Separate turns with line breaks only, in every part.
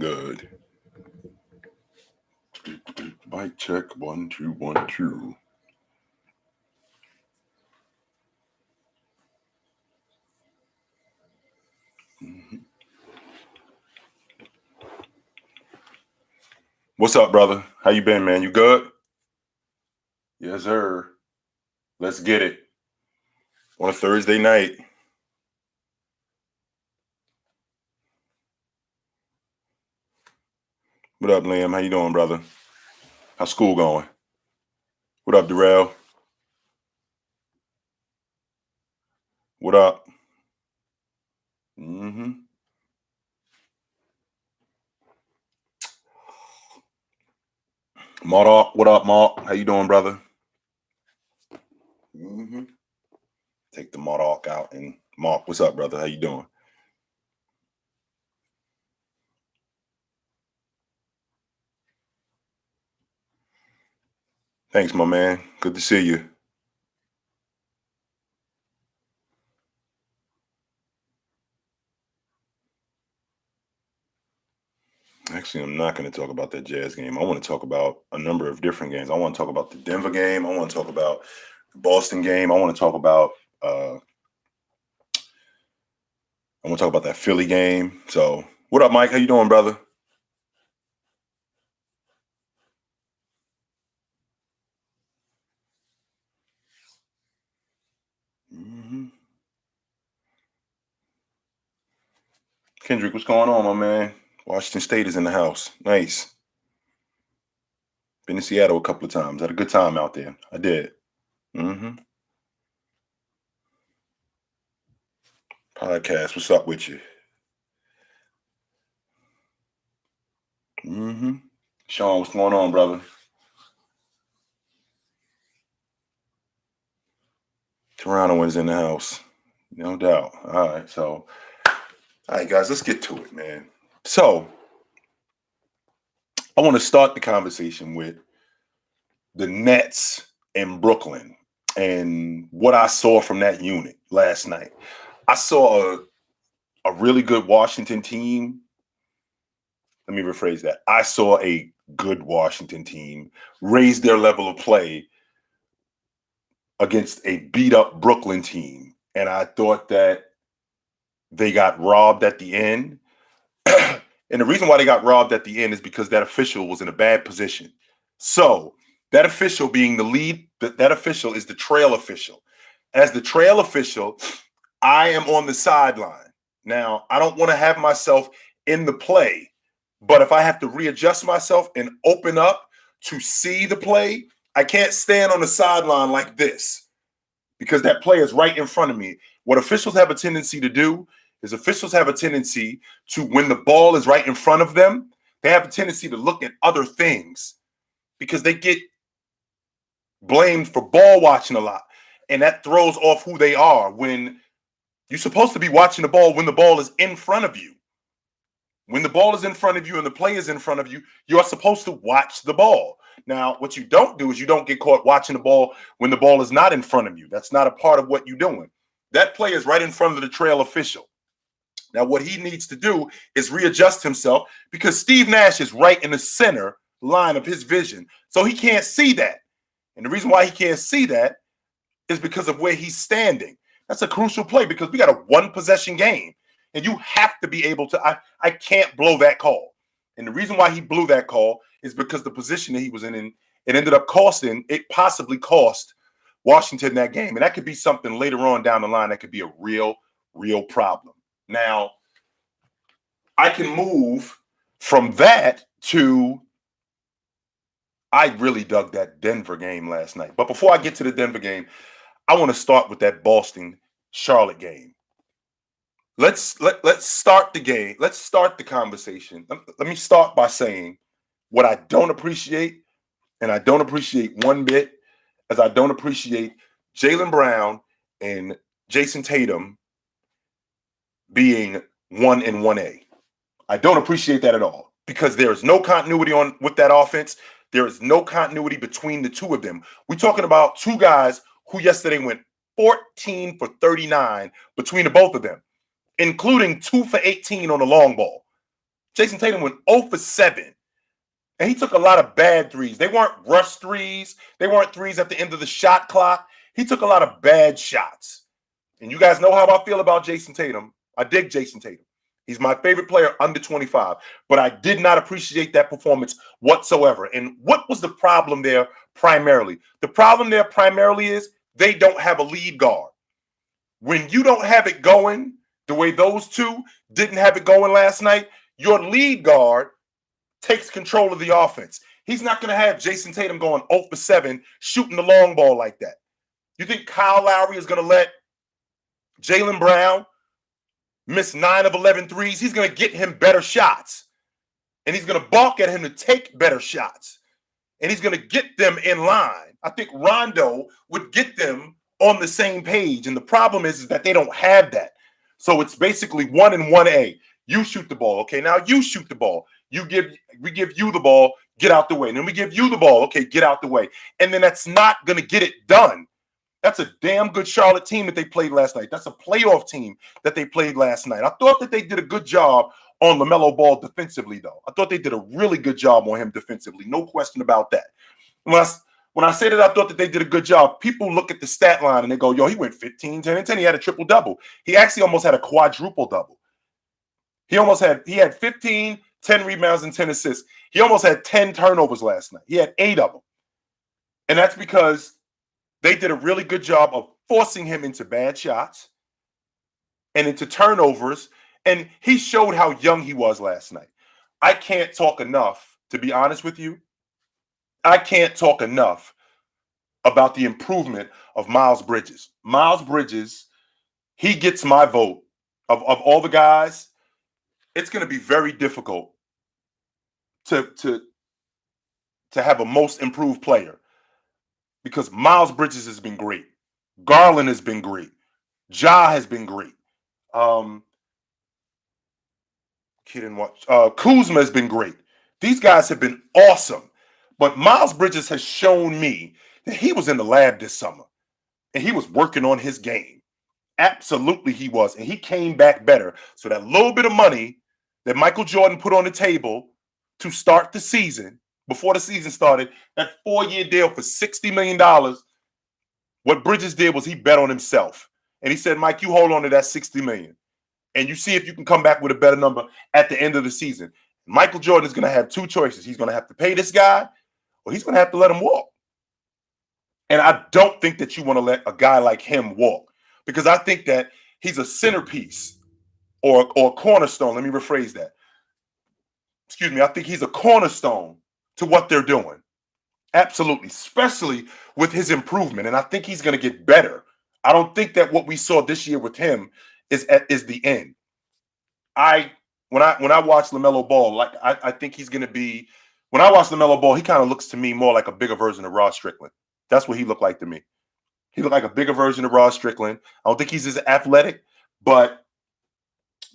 good. Mic check 1 2 1 2. What's up, brother? How you been, man? You good? Yes, sir. Let's get it. On a Thursday night. What up, Liam? How you doing, brother? How's school going? What up, Darrell? What up? Mark, what up, Mark? How you doing, brother? Take the Mark out. And Mark, what's up, brother? How you doing? Thanks, my man. Good to see you. Actually, I'm not going to talk about that Jazz game. I want to talk about a number of different games. I want to talk about the Denver game. I want to talk about the Boston game. I want to talk about that Philly game. So, what up, Mike? How you doing, brother? Kendrick, what's going on, my man? Washington State is in the house. Nice. Been to Seattle a couple of times. Had a good time out there. I did. Podcast, what's up with you? Sean, what's going on, brother? Toronto is in the house. No doubt. All right, so, all right, guys, let's get to it, man. So, I want to start the conversation with the Nets in Brooklyn and what I saw from that unit last night. I saw a really good Washington team. Let me rephrase that. I saw a good Washington team raise their level of play against a beat-up Brooklyn team. And I thought that they got robbed at the end. And the reason why they got robbed at the end is because that official was in a bad position. So that official being the lead, that official is the trail official. As the trail official, I am on the sideline. Now, I don't want to have myself in the play, but if I have to readjust myself and open up to see the play, I can't stand on the sideline like this because that play is right in front of me. What officials have a tendency to do is officials have a tendency to, when the ball is right in front of them, they have a tendency to look at other things because they get blamed for ball watching a lot. And that throws off who they are when you're supposed to be watching the ball when the ball is in front of you. When the ball is in front of you and the play is in front of you, you're supposed to watch the ball. Now, what you don't do is you don't get caught watching the ball when the ball is not in front of you. That's not a part of what you're doing. That play is right in front of the trail official. Now, what he needs to do is readjust himself because Steve Nash is right in the center line of his vision. So he can't see that. And the reason why he can't see that is because of where he's standing. That's a crucial play because we got a one-possession game. And you have to be able to, I can't blow that call. And the reason why he blew that call is because the position that he was in, it ended up costing, it possibly cost Washington that game. And that could be something later on down the line that could be a real problem. Now, I can move from that to, I really dug that Denver game last night. But before I get to the Denver game, I want to start with that Boston-Charlotte game. Let's start the game. Let's start the conversation. Let me start by saying what I don't appreciate, and I don't appreciate one bit, as I don't appreciate Jaylen Brown and Jason Tatum being 1 and 1A. I don't appreciate that at all because there is no continuity with that offense. There is no continuity between the two of them. We're talking about two guys who yesterday went 14 for 39 between the both of them, including 2 for 18 on the long ball. Jason Tatum went 0 for 7. And he took a lot of bad threes. They weren't rush threes. They weren't threes at the end of the shot clock. He took a lot of bad shots. And you guys know how I feel about Jason Tatum. I dig Jason Tatum. He's my favorite player under 25. But I did not appreciate that performance whatsoever. And what was the problem there primarily? The problem there primarily is they don't have a lead guard. When you don't have it going the way those two didn't have it going last night, your lead guard takes control of the offense. He's not going to have Jason Tatum going 0 for 7 shooting the long ball like that. You think Kyle Lowry is going to let Jaylen Brown miss 9 of 11 threes? He's going to get him better shots. And he's going to balk at him to take better shots. And he's going to get them in line. I think Rondo would get them on the same page. And the problem is that they don't have that. So it's basically 1 and 1A. You shoot the ball. Okay, now you shoot the ball. We give you the ball, get out the way. And then we give you the ball, okay, get out the way. And then that's not going to get it done. That's a damn good Charlotte team that they played last night. That's a playoff team that they played last night. I thought that they did a good job on LaMelo Ball defensively, though. I thought they did a really good job on him defensively. No question about that. When I say that I thought that they did a good job, people look at the stat line and they go, yo, he went 15, 10, and 10. He had a triple-double. He actually almost had a quadruple-double. He had 15, 10 rebounds, and 10 assists. He almost had 10 turnovers last night. He had 8 of them. And that's because they did a really good job of forcing him into bad shots and into turnovers. And he showed how young he was last night. I can't talk enough, to be honest with you. I can't talk enough about the improvement of Miles Bridges. Miles Bridges, he gets my vote. Of all the guys, it's going to be very difficult to have a most improved player because Miles Bridges has been great. Garland has been great. Ja has been great. Kuzma has been great. These guys have been awesome. But Miles Bridges has shown me that he was in the lab this summer and he was working on his game. Absolutely he was. And he came back better. So that little bit of money that Michael Jordan put on the table to start the season, before the season started, that 4-year deal for $60 million, what Bridges did was he bet on himself. And he said, Mike, you hold on to that $60 million. And you see if you can come back with a better number at the end of the season. Michael Jordan is going to have 2 choices. He's going to have to pay this guy or he's going to have to let him walk. And I don't think that you want to let a guy like him walk because I think that he's a centerpiece or cornerstone. Let me rephrase that. Excuse me. I think he's a cornerstone to what they're doing. Absolutely. Especially with his improvement. And I think he's going to get better. I don't think that what we saw this year with him is the end. When I watch LaMelo Ball, I think he's going to be, when I watch LaMelo Ball, he kind of looks to me more like a bigger version of Ross Strickland. That's what he looked like to me. He looked like a bigger version of Ross Strickland. I don't think he's as athletic, but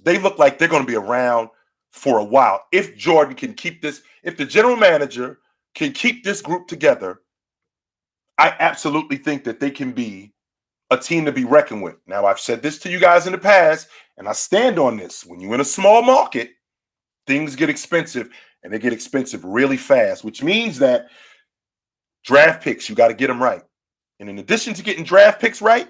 they look like they're going to be around for a while. If Jordan can keep this, if the general manager can keep this group together, I absolutely think that they can be a team to be reckoned with. Now, I've said this to you guys in the past, and I stand on this. When you're in a small market, things get expensive, and they get expensive really fast, which means that draft picks, you got to get them right. And in addition to getting draft picks right,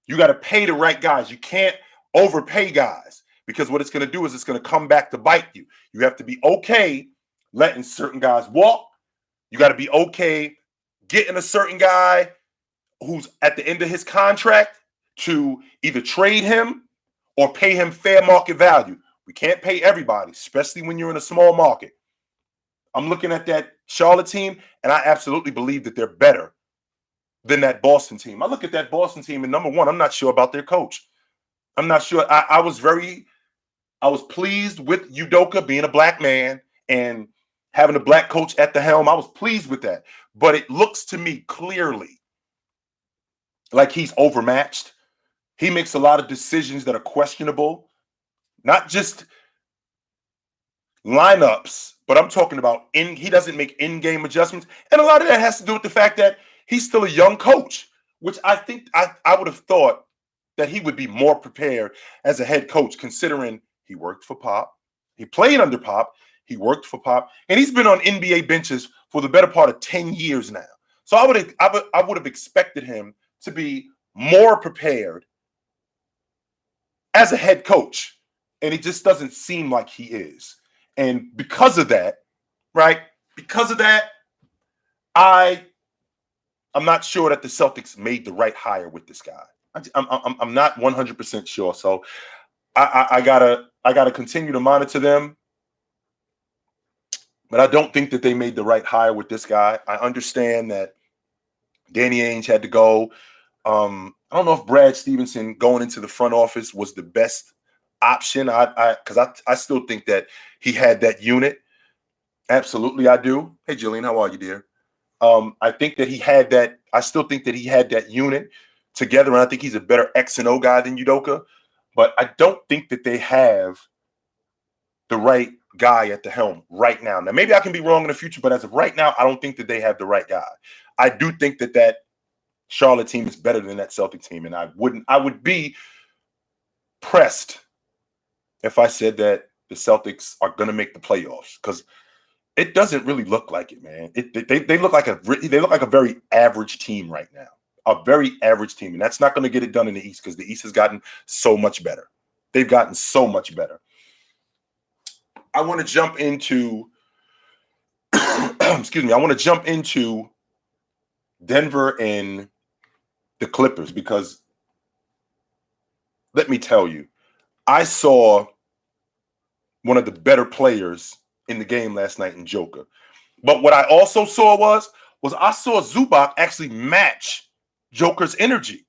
you got to pay the right guys. You can't overpay guys because what it's going to do is it's going to come back to bite you. You have to be okay letting certain guys walk. You got to be okay getting a certain guy who's at the end of his contract to either trade him or pay him fair market value. We can't pay everybody, especially when you're in a small market. I'm looking at that Charlotte team, and I absolutely believe that they're better than that Boston team. I look at that Boston team, and number one, I'm not sure about their coach. I'm not sure. I was pleased with Udoka being a black man and having a black coach at the helm. I was pleased with that. But it looks to me clearly like he's overmatched. He makes a lot of decisions that are questionable, not just lineups, but I'm talking about he doesn't make in-game adjustments. And a lot of that has to do with the fact that he's still a young coach, which I think I would have thought that he would be more prepared as a head coach, considering he worked for Pop. He played under Pop. He worked for Pop, and he's been on NBA benches for the better part of 10 years now. So I would have expected him to be more prepared as a head coach, and it just doesn't seem like he is. And because of that, right? Because of that, I'm not sure that the Celtics made the right hire with this guy. I'm not 100% sure. So I gotta continue to monitor them, but I don't think that they made the right hire with this guy. I understand that Danny Ainge had to go. I don't know if Brad Stevenson going into the front office was the best option. Because I still think that he had that unit. Absolutely, I do. Hey, Jillian, how are you, dear? I think that he had that. I still think that he had that unit together, and I think he's a better X and O guy than Udoka. But I don't think that they have the right guy at the helm right now. Now, maybe I can be wrong in the future, but as of right now, I don't think that they have the right guy. I do think that Charlotte team is better than that Celtic team, and I would be pressed if I said that the Celtics are going to make the playoffs, because it doesn't really look like it, man. They look like a very average team right now, a very average team, and that's not going to get it done in the East because the East has gotten so much better. They've gotten so much better. I want to jump into excuse me. I want to jump into Denver and the Clippers, because let me tell you, I saw one of the better players in the game last night in Joker. But what I also saw was I saw Zubac actually match Joker's energy.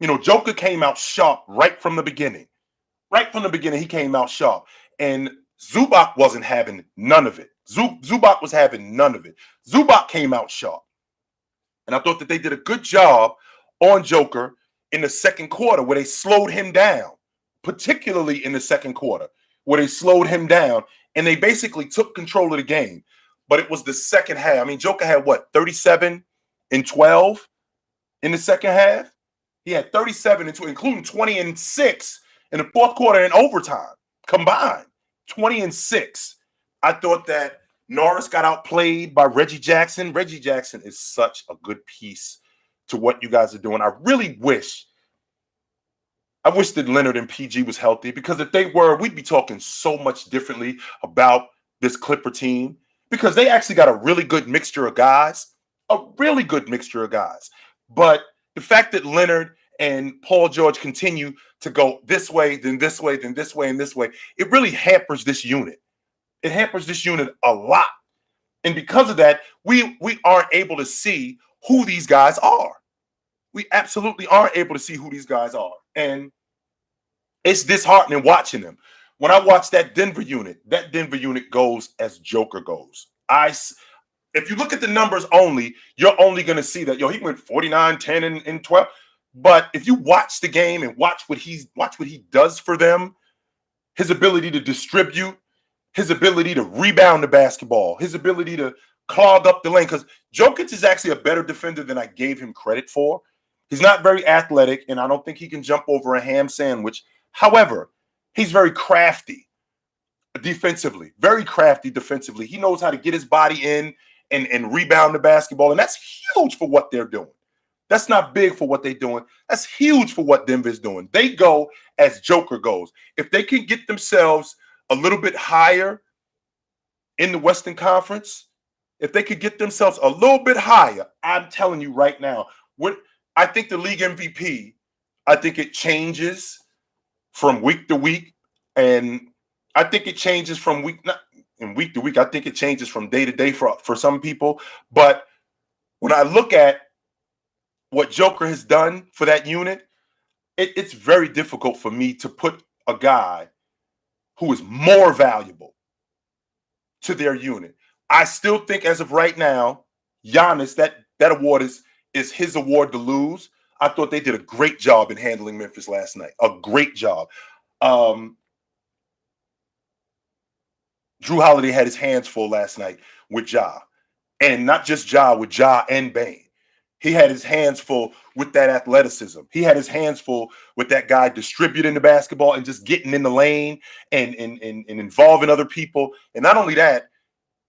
You know, Joker came out sharp right from the beginning. Right from the beginning, he came out sharp. And Zubac wasn't having none of it. Zubac was having none of it. Zubac came out sharp. And I thought that they did a good job on Joker in the second quarter where they slowed him down, particularly in the second quarter where they slowed him down and they basically took control of the game. But it was the second half. I mean, Joker had what, 37 and 12 in the second half? He had 37 and 12, including 20 and 6 in the fourth quarter and overtime combined. 20 and 6. I thought that Norris got outplayed by Reggie Jackson. Reggie Jackson is such a good piece to what you guys are doing. I wish that Leonard and PG was healthy, because if they were, we'd be talking so much differently about this Clipper team, because they actually got a really good mixture of guys, But the fact that Leonard and Paul George continue to go this way, then this way, then this way, and this way, it really hampers this unit. It hampers this unit a lot. And because of that, we aren't able to see who these guys are. We absolutely aren't able to see who these guys are. And it's disheartening watching them. When I watch that Denver unit goes as Joker goes. If you look at the numbers only, you're only going to see that, he went 49, 10, and 12. But if you watch the game and watch what he does for them, his ability to distribute, his ability to rebound the basketball, his ability to clog up the lane, because Jokic is actually a better defender than I gave him credit for. He's not very athletic, and I don't think he can jump over a ham sandwich. However, he's very crafty defensively, very crafty defensively. He knows how to get his body in and rebound the basketball, and that's huge for what they're doing. That's not big for what they're doing. That's huge for what Denver's doing. They go as Joker goes. If they can get themselves a little bit higher in the Western Conference, if they could get themselves a little bit higher, I'm telling you right now, I think the league MVP, I think it changes from week to week, and I think it changes from week to week. I think it changes from day to day for some people. But when I look at what Joker has done for that unit, it's very difficult for me to put a guy who is more valuable to their unit. I still think, as of right now, Giannis, that award is his award to lose. I thought they did a great job in handling Memphis last night. A great job. Drew Holiday had his hands full last night with Ja. And not just Ja, with Ja and Bane. He had his hands full with that athleticism. He had his hands full with that guy distributing the basketball and just getting in the lane and involving other people. And not only that,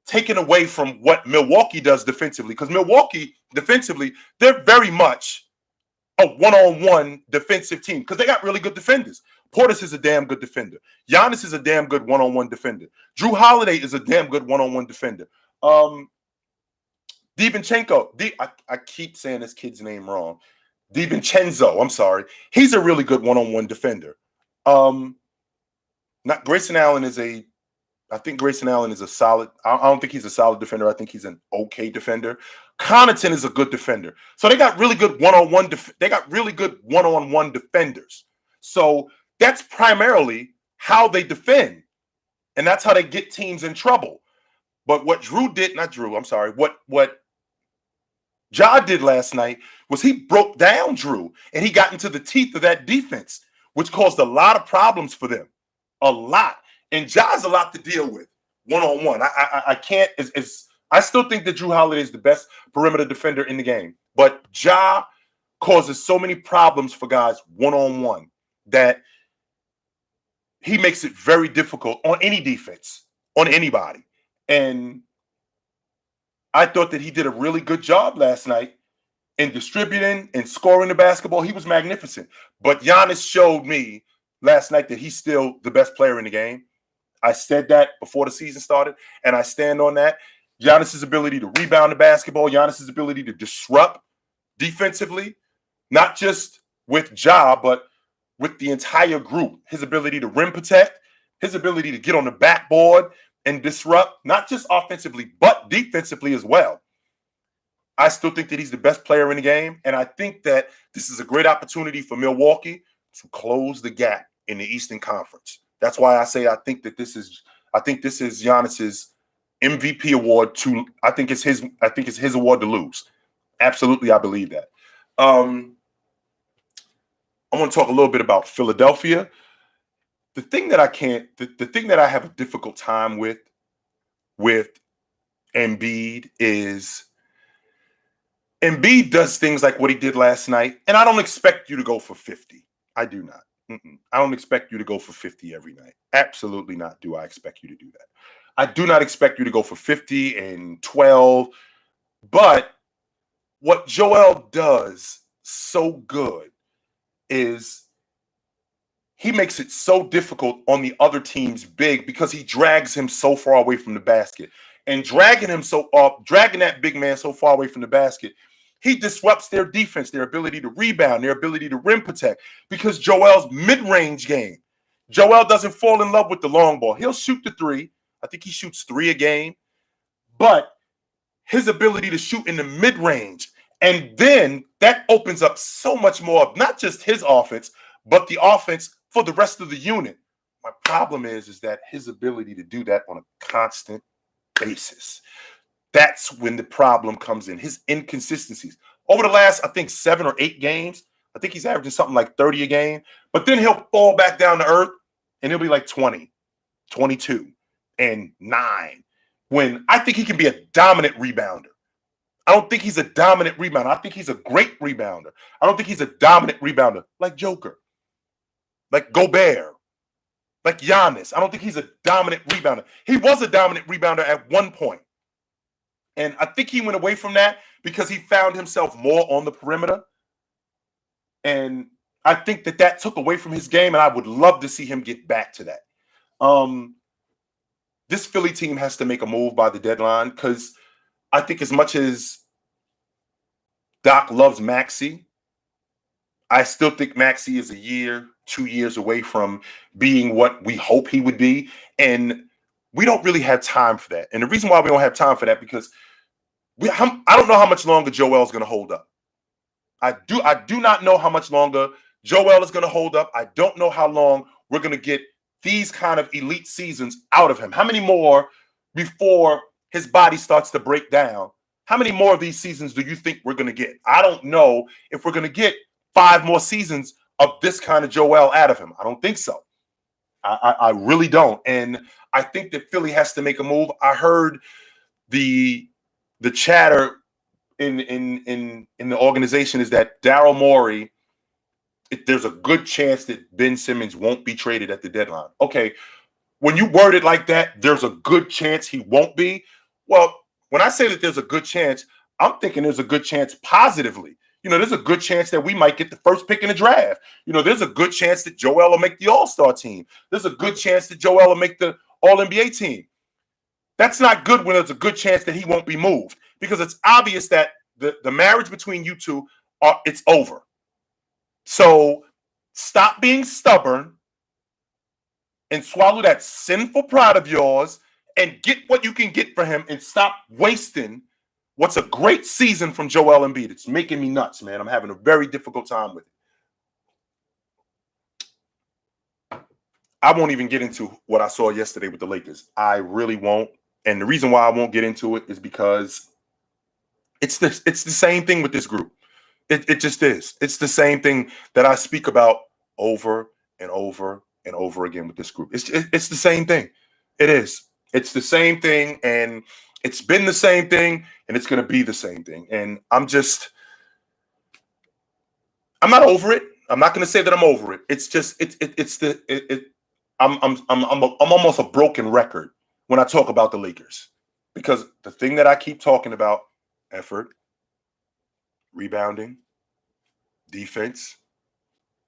taken away from what Milwaukee does defensively, because Milwaukee defensively, they're very much a one-on-one defensive team because they got really good defenders. Portis is a damn good defender. Giannis is a damn good one-on-one defender. Drew Holiday is a damn good one-on-one defender. DiVincenzo, I keep saying this kid's name wrong. DiVincenzo, I'm sorry. He's a really good one-on-one defender. Not Grayson Allen is I think Grayson Allen is a solid. I don't think he's a solid defender. I think he's an okay defender. Connaughton is a good defender. So they got really good one-on-one. They got really good one-on-one defenders. So that's primarily how they defend, and that's how they get teams in trouble. But what what Ja did last night was he broke down Drew, and he got into the teeth of that defense, which caused a lot of problems for them. A lot. And Ja's a lot to deal with one-on-one. I can't. I still think that Drew Holiday is the best perimeter defender in the game, but Ja causes so many problems for guys one-on-one that he makes it very difficult on any defense, on anybody. And I thought that he did a really good job last night in distributing and scoring the basketball. He was magnificent. But Giannis showed me last night that he's still the best player in the game. I said that before the season started, and I stand on that. Giannis's ability to rebound the basketball, Giannis's ability to disrupt defensively, not just with Ja, but with the entire group. His ability to rim protect, his ability to get on the backboard and disrupt, not just offensively, but defensively as well. I still think that he's the best player in the game, and I think that this is a great opportunity for Milwaukee to close the gap in the Eastern Conference. That's why I say I think this is Giannis's MVP award I think it's his award to lose. Absolutely, I believe that. I want to talk a little bit about Philadelphia. The thing that I have a difficult time with Embiid is Embiid does things like what he did last night, and I don't expect you to go for 50. I do not. I don't expect you to go for 50 every night. Absolutely not do I expect you to do that. I do not expect you to go for 50 and 12. But what Joel does so good is he makes it so difficult on the other team's big because he drags him so far away from the basket. And dragging that big man so far away from the basket, he disrupts their defense, their ability to rebound, their ability to rim protect, because Joel's mid-range game. Joel doesn't fall in love with the long ball. He'll shoot the three. I think he shoots 3 a game. But his ability to shoot in the mid-range, and then that opens up so much more of not just his offense, but the offense for the rest of the unit. My problem is that his ability to do that on a constant basis. That's when the problem comes in. His inconsistencies. Over the last, I think, 7 or 8 games, I think he's averaging something like 30 a game. But then he'll fall back down to earth, and he'll be like 20, 22, and 9. When I think he can be a dominant rebounder. I don't think he's a dominant rebounder. I think he's a great rebounder. I don't think he's a dominant rebounder like Joker, like Gobert, like Giannis. I don't think he's a dominant rebounder. He was a dominant rebounder at one point. And I think he went away from that because he found himself more on the perimeter. And I think that took away from his game, and I would love to see him get back to that. This Philly team has to make a move by the deadline because I think as much as Doc loves Maxey, I still think Maxey is a year, 2 years away from being what we hope he would be. And we don't really have time for that. And the reason why we don't have time for that because I don't know how much longer Joel's going to hold up. I do not know how much longer Joel is going to hold up. I don't know how long we're going to get these kind of elite seasons out of him. How many more before his body starts to break down? How many more of these seasons do you think we're going to get? I don't know if we're going to get 5 more seasons of this kind of Joel out of him. I don't think so. I really don't. And I think that Philly has to make a move. I heard the chatter in the organization is that Daryl Morey, there's a good chance that Ben Simmons won't be traded at the deadline. Okay, when you word it like that, there's a good chance he won't be. Well, when I say that there's a good chance, I'm thinking there's a good chance positively. There's a good chance that we might get the first pick in the draft. There's a good chance that Joel will make the All-Star team. There's a good chance that Joel will make the All-NBA team. That's not good when there's a good chance that he won't be moved, because it's obvious that the marriage between you two, it's over. So stop being stubborn and swallow that sinful pride of yours and get what you can get for him, and stop wasting what's a great season from Joel Embiid. It's making me nuts, man. I'm having a very difficult time with it. I won't even get into what I saw yesterday with the Lakers. I really won't. And the reason why I won't get into it is because it's the same thing with this group. It just is. It's the same thing that I speak about over and over and over again with this group. It's the same thing. It is. It's the same thing, and it's been the same thing, and it's going to be the same thing. And I'm not over it. I'm not going to say that I'm over it. It's just I'm almost a broken record when I talk about the Lakers, because the thing that I keep talking about: effort, rebounding, defense,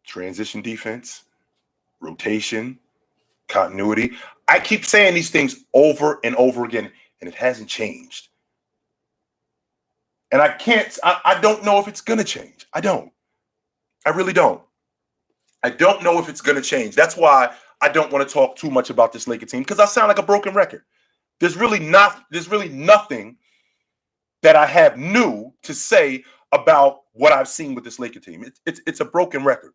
transition defense, rotation, continuity. I keep saying these things over and over again, and it hasn't changed. And I don't know if it's going to change. I don't. I really don't. I don't know if it's going to change. That's why I don't want to talk too much about this Laker team, because I sound like a broken record. There's really nothing that I have new to say about what I've seen with this Laker team. It's a broken record.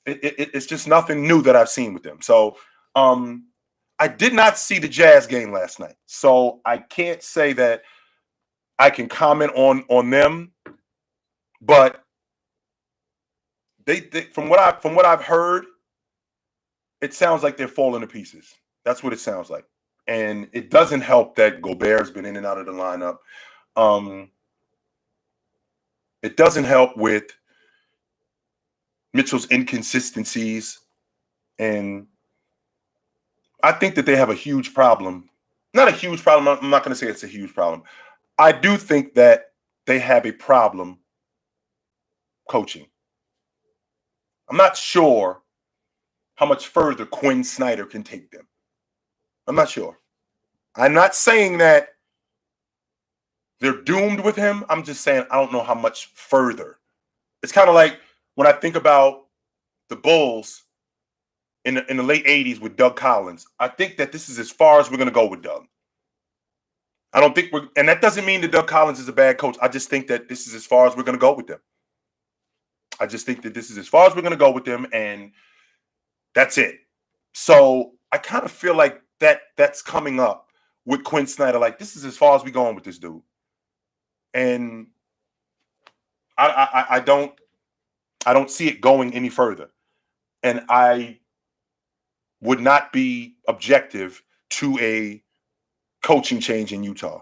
It's just nothing new that I've seen with them. So I did not see the Jazz game last night, so I can't say that I can comment on them. But they from what I've heard, it sounds like they're falling to pieces. That's what it sounds like, and it doesn't help that Gobert's been in and out of the lineup. It doesn't help with Mitchell's inconsistencies, and I think that they have a huge problem. Not a huge problem. I'm not going to say it's a huge problem. I do think that they have a problem coaching. I'm not sure how much further Quinn Snyder can take them. I'm not sure. I'm not saying that they're doomed with him. I'm just saying I don't know how much further. It's kind of like when I think about the Bulls in the late 80s with Doug Collins. I think that this is as far as we're going to go with Doug. I don't think and that doesn't mean that Doug Collins is a bad coach. I just think that this is as far as we're going to go with them. I just think that this is as far as we're going to go with them, and that's it. So I kind of feel like that's coming up with Quinn Snyder. Like, this is as far as we're going with this dude. And I don't see it going any further. And I would not be objective to a coaching change in Utah.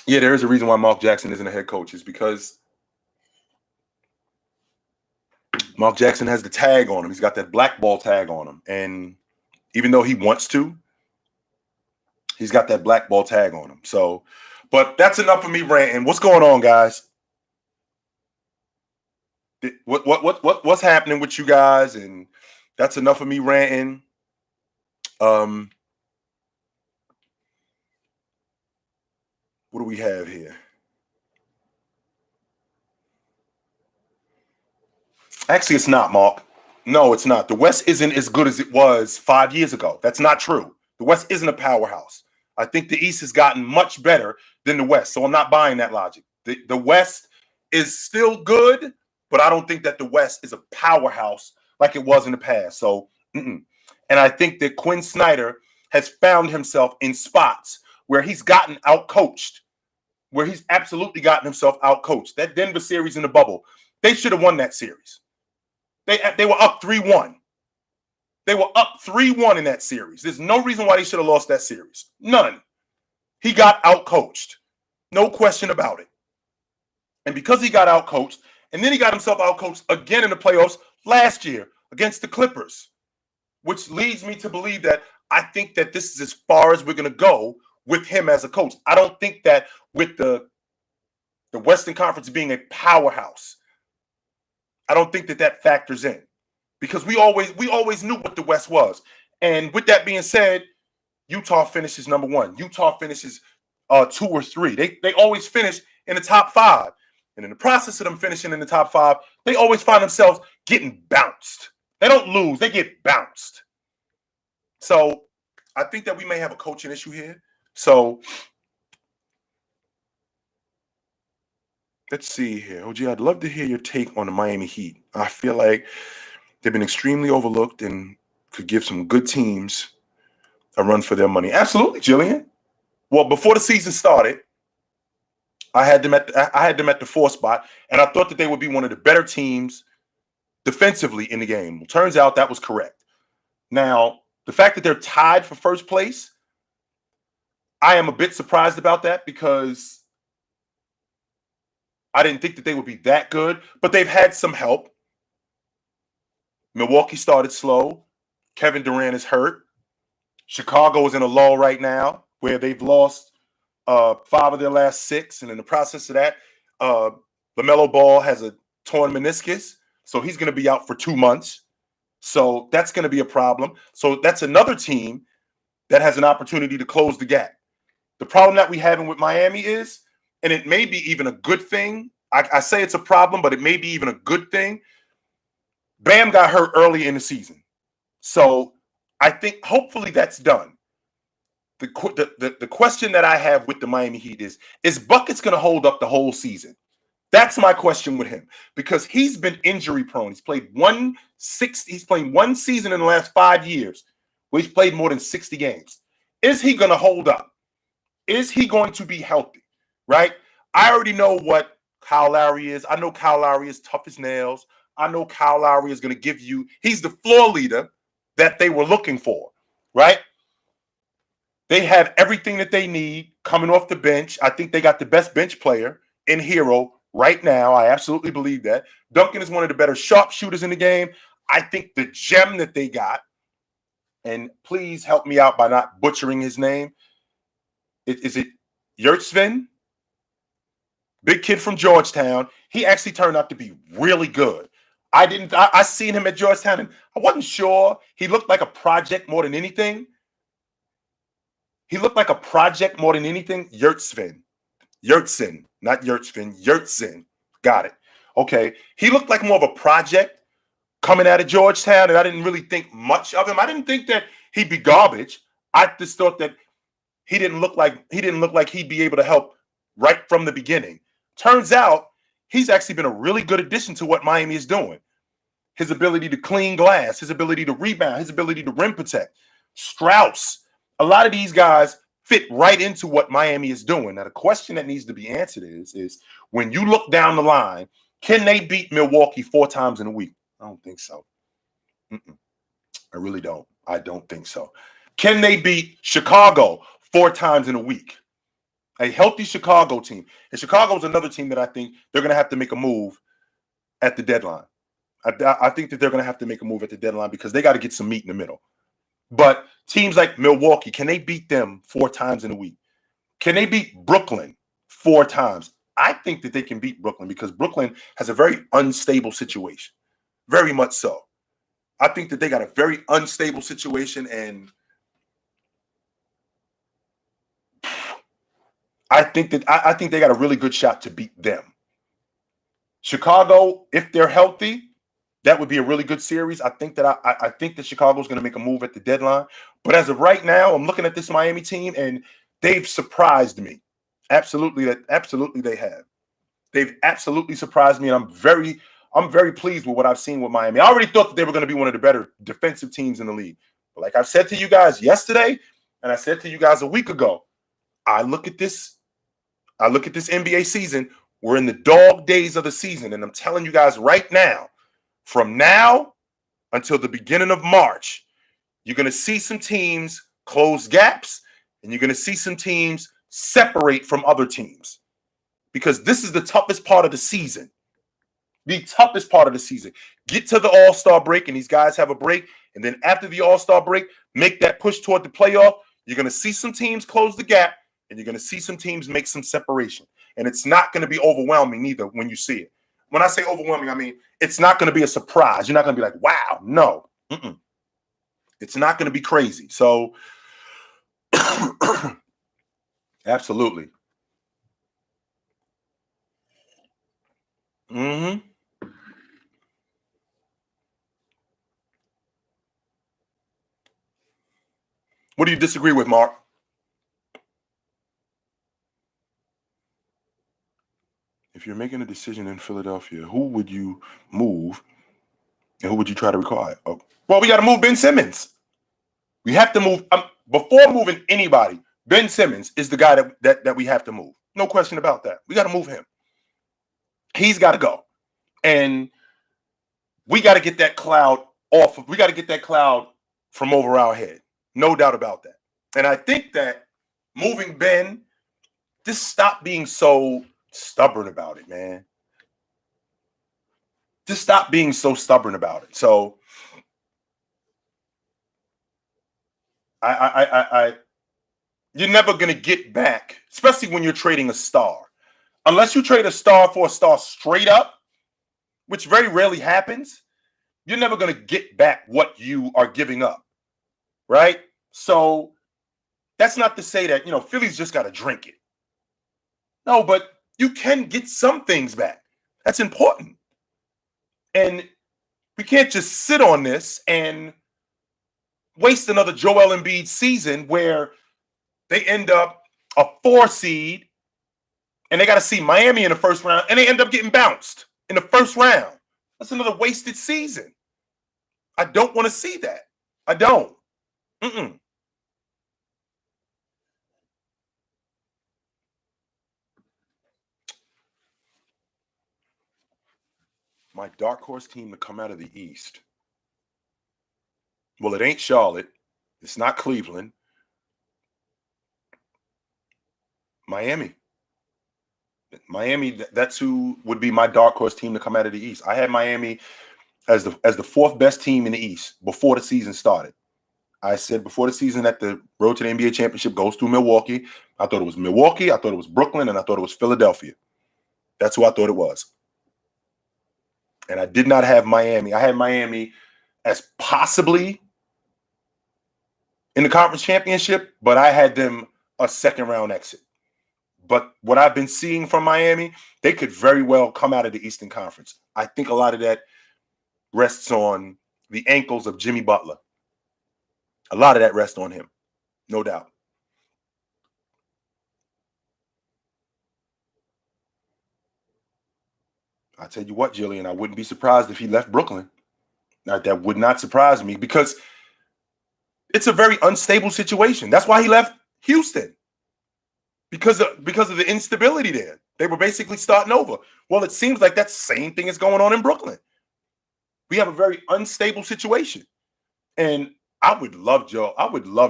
Yeah, there is a reason why Mark Jackson isn't a head coach. Is because Mark Jackson has the tag on him. He's got that blackball tag on him. And even though he wants to, he's got that blackball tag on him. So, but that's enough of me ranting. What's going on, guys? What's happening with you guys? And that's enough of me ranting. What do we have here? Actually, it's not, Mark. No, it's not. The West isn't as good as it was 5 years ago. That's not true. The West isn't a powerhouse. I think the East has gotten much better than the West, so I'm not buying that logic. The West is still good, but I don't think that the West is a powerhouse like it was in the past. So, And I think that Quinn Snyder has found himself in spots where he's gotten outcoached, where he's absolutely gotten himself outcoached. That Denver series in the bubble, they should have won that series. They were up 3-1. They were up 3-1 in that series. There's no reason why they should have lost that series. None. He got outcoached. No question about it. And because he got outcoached, and then he got himself outcoached again in the playoffs last year against the Clippers, which leads me to believe that I think that this is as far as we're going to go with him as a coach. I don't think that with the Western Conference being a powerhouse, I don't think that that factors in, because we always knew what the West was. And with that being said, Utah finishes number one. Utah finishes 2 or 3. They always finish in the top 5. And in the process of them finishing in the top 5, they always find themselves getting bounced. They don't lose, they get bounced. So I think that we may have a coaching issue here. So let's see here. OG, I'd love to hear your take on the Miami Heat. I feel like they've been extremely overlooked and could give some good teams a run for their money. Absolutely, Jillian. Well, before the season started, I had them at the 4 spot, and I thought that they would be one of the better teams defensively in the game. Well, turns out that was correct. Now, the fact that they're tied for first place, I am a bit surprised about that, because I didn't think that they would be that good, but they've had some help. Milwaukee started slow. Kevin Durant is hurt. Chicago is in a lull right now where they've lost 5 of their last 6. And in the process of that, LaMelo Ball has a torn meniscus. So he's going to be out for 2 months. So that's going to be a problem. So that's another team that has an opportunity to close the gap. The problem that we have with Miami is, and it may be even a good thing, I say it's a problem, but it may be even a good thing, Bam got hurt early in the season. So I think hopefully that's done. The question that I have with the Miami Heat is Buckets going to hold up the whole season? That's my question with him, because he's been injury prone. He's played one season in the last 5 years where he's played more than 60 games. Is he going to hold up? Is he going to be healthy? Right? I already know what Kyle Lowry is. I know Kyle Lowry is tough as nails. I know Kyle Lowry is going to give you, he's the floor leader that they were looking for, right? They have everything that they need coming off the bench. I think they got the best bench player in Hero right now. I absolutely believe that. Duncan is one of the better sharpshooters in the game. I think the gem that they got, and please help me out by not butchering his name. Is it Yurtsven? Big kid from Georgetown. He actually turned out to be really good. I seen him at Georgetown, and I wasn't sure. He looked like a project more than anything. Yurtsin, not Yurtsven. Yurtsin. Got it. Okay. He looked like more of a project coming out of Georgetown, and I didn't really think much of him. I didn't think that he'd be garbage. I just thought that he didn't look like he'd be able to help right from the beginning. Turns out he's actually been a really good addition to what Miami is doing. His ability to clean glass, his ability to rebound, his ability to rim protect. Strauss. A lot of these guys fit right into what Miami is doing. Now, the question that needs to be answered is when you look down the line, can they beat Milwaukee 4 times in a week? I don't think so. I really don't. I don't think so. Can they beat Chicago 4 times in a week? A healthy Chicago team. And Chicago is another team that I think they're going to have to make a move at the deadline. I think that they're going to have to make a move at the deadline because they got to get some meat in the middle. But teams like Milwaukee, can they beat them 4 times in a week? Can they beat Brooklyn 4 times? I think that they can beat Brooklyn because Brooklyn has a very unstable situation. Very much so. I think that they got a very unstable situation, and I think they got a really good shot to beat them. Chicago, if they're healthy, that would be a really good series. I think that Chicago's going to make a move at the deadline. But as of right now, I'm looking at this Miami team, and they've surprised me. Absolutely, they have. They've absolutely surprised me, and I'm very pleased with what I've seen with Miami. I already thought that they were going to be one of the better defensive teams in the league. But like I said to you guys yesterday, and I said to you guys a week ago, I look at this NBA season. We're in the dog days of the season, and I'm telling you guys right now, from now until the beginning of March, you're going to see some teams close gaps, and you're going to see some teams separate from other teams, because this is the toughest part of the season. The toughest part of the season. Get to the All-Star break, and these guys have a break. And then after the All-Star break, make that push toward the playoff. You're going to see some teams close the gap, and you're going to see some teams make some separation. And it's not going to be overwhelming either when you see it. When I say overwhelming, I mean it's not going to be a surprise. You're not going to be like, wow, no. It's not going to be crazy. So, absolutely. What do you disagree with, Mark? If you're making a decision in Philadelphia, who would you move and who would you try to require? Oh, well, we got to move Ben Simmons. We have to move before moving anybody. Ben Simmons is the guy that we have to move. No question about that. We got to move him. He's got to go. And we got to get that cloud off. We got to get that cloud from over our head. No doubt about that. And I think that moving Ben, just stop being so stubborn about it, man. Just stop being so stubborn about it. So you're never going to get back, especially when you're trading a star. Unless you trade a star for a star straight up, which very rarely happens, you're never going to get back what you are giving up, right? So that's not to say that, Philly's just got to drink it. No, but you can get some things back. That's important. And we can't just sit on this and waste another Joel Embiid season where they end up a 4 seed and they got to see Miami in the first round and they end up getting bounced in the first round. That's another wasted season. I don't want to see that. I don't. My dark horse team to come out of the East. Well, it ain't Charlotte. It's not Cleveland. Miami. That's who would be my dark horse team to come out of the East. I had Miami as the 4th best team in the East before the season started. I said before the season that the road to the NBA championship goes through Milwaukee. I thought it was Milwaukee, I thought it was Brooklyn, and I thought it was Philadelphia. That's who I thought it was. And I did not have Miami. I had Miami as possibly in the conference championship, but I had them a second-round exit. But what I've been seeing from Miami, they could very well come out of the Eastern Conference. I think a lot of that rests on the ankles of Jimmy Butler. A lot of that rests on him, no doubt. I tell you what, Jillian, I wouldn't be surprised if he left Brooklyn. Now, that would not surprise me because it's a very unstable situation. That's why he left Houston. Because of the instability there. They were basically starting over. Well, it seems like that same thing is going on in Brooklyn. We have a very unstable situation. And I would love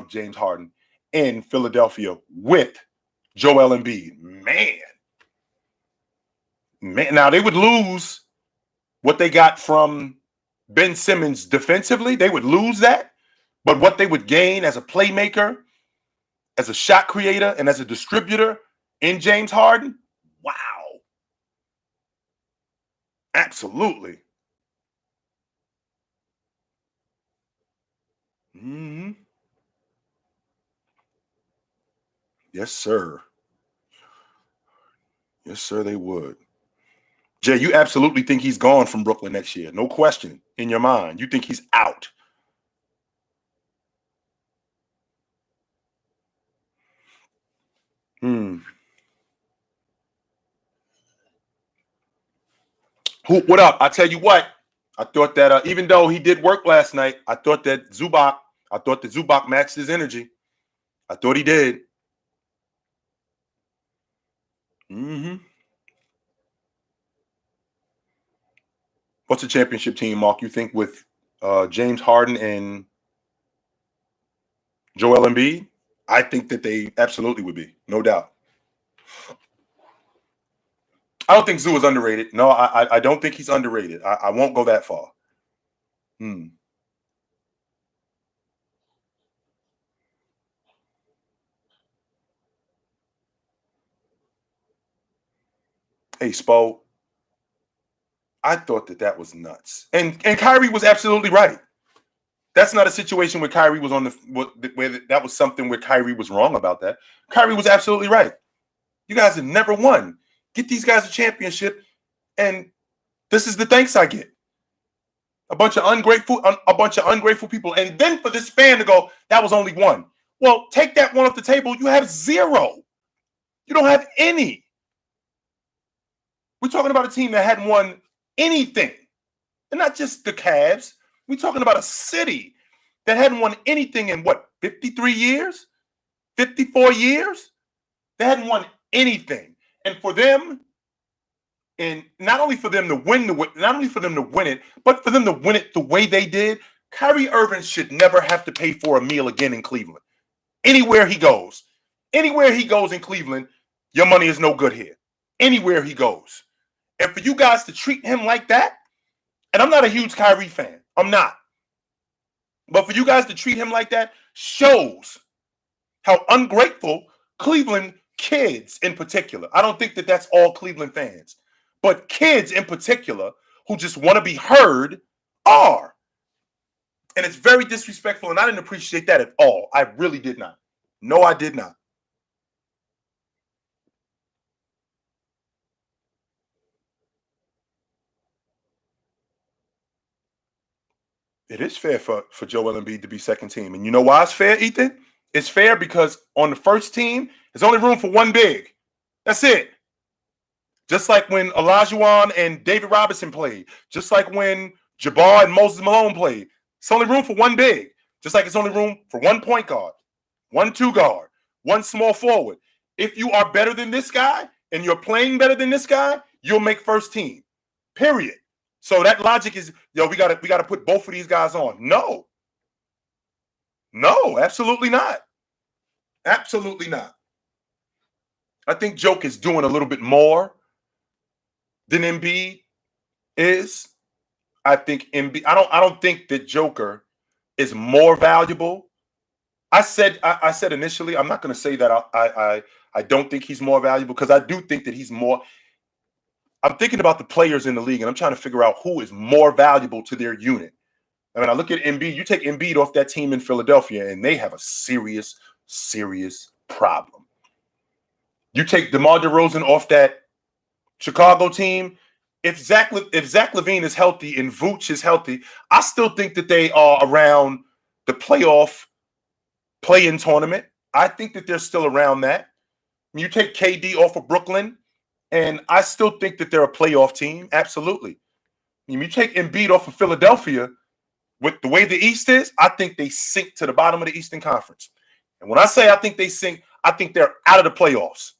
James Harden in Philadelphia with Joel Embiid. Man. Now they would lose what they got from Ben Simmons defensively. They would lose that. But what they would gain as a playmaker, as a shot creator, and as a distributor in James Harden, wow. Absolutely. Yes, sir. Yes, sir, they would. Jay, you absolutely think he's gone from Brooklyn next year. No question in your mind. You think he's out. What up? I tell you what, I thought that even though he did work last night, I thought that Zubac matched his energy. I thought he did. What's the championship team, Mark, you think, with James Harden and Joel Embiid? I think that they absolutely would be, no doubt. I don't think Zoo is underrated. No, I don't think he's underrated. I won't go that far. Hey, Spo, I thought that was nuts. And Kyrie was absolutely right. That's not a situation where Kyrie was on where that was something where Kyrie was wrong about that. Kyrie was absolutely right. You guys have never won. Get these guys a championship, and this is the thanks I get. A bunch of ungrateful people. And then for this fan to go, that was only one. Well, take that one off the table. You have zero. You don't have any. We're talking about a team that hadn't won anything. And not just the Cavs. We're talking about a city that hadn't won anything in what, 53 years? 54 years? They hadn't won anything. And for them, and not only for them to win it, but for them to win it the way they did, Kyrie Irving should never have to pay for a meal again in Cleveland. Anywhere he goes in Cleveland, your money is no good here. Anywhere he goes. And for you guys to treat him like that, and I'm not a huge Kyrie fan. I'm not. But for you guys to treat him like that shows how ungrateful Cleveland kids in particular. I don't think that that's all Cleveland fans, but kids in particular who just want to be heard are. And it's very disrespectful, and I didn't appreciate that at all. I really did not. No, I did not. It is fair for Joel Embiid to be second team. And you know why it's fair, Ethan? It's fair because on the first team, there's only room for one big. That's it. Just like when Olajuwon and David Robinson played. Just like when Jabbar and Moses Malone played. It's only room for one big. Just like it's only room for one point guard, one two guard, one small forward. If you are better than this guy and you're playing better than this guy, you'll make first team. Period. So that logic is, we gotta put both of these guys on. No, absolutely not. Absolutely not. I think Joke is doing a little bit more than Embiid is. I think Embiid. I don't think that Joker is more valuable. I said initially, I'm not going to say that I don't think he's more valuable because I do think that he's more. I'm thinking about the players in the league, and I'm trying to figure out who is more valuable to their unit. I mean, I look at Embiid. You take Embiid off that team in Philadelphia, and they have a serious, serious problem. You take DeMar DeRozan off that Chicago team. If Zach LaVine is healthy and Vooch is healthy, I still think that they are around the playoff play-in tournament. I think that they're still around that. You take KD off of Brooklyn, and I still think that they're a playoff team. Absolutely. You take Embiid off of Philadelphia, with the way the East is, I think they sink to the bottom of the Eastern Conference. And when I say I think they sink, I think they're out of the playoffs.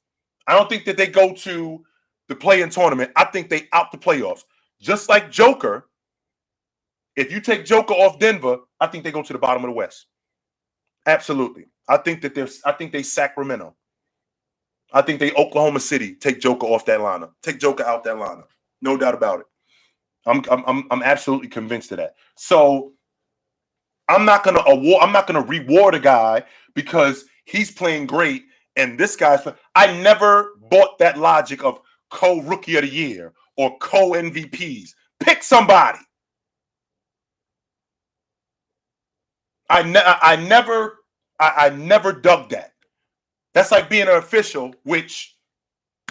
I don't think that they go to the play-in tournament. I think they out the playoffs. Just like Joker, if you take Joker off Denver, I think they go to the bottom of the West. Absolutely. I think they Sacramento. I think they Oklahoma City take Joker off that lineup. Take Joker out that lineup. No doubt about it. I'm absolutely convinced of that. So I'm not gonna reward a guy because he's playing great and this guy's. I never bought that logic of co-rookie of the year or co-MVPs. Pick somebody. I never dug that. That's like being an official, which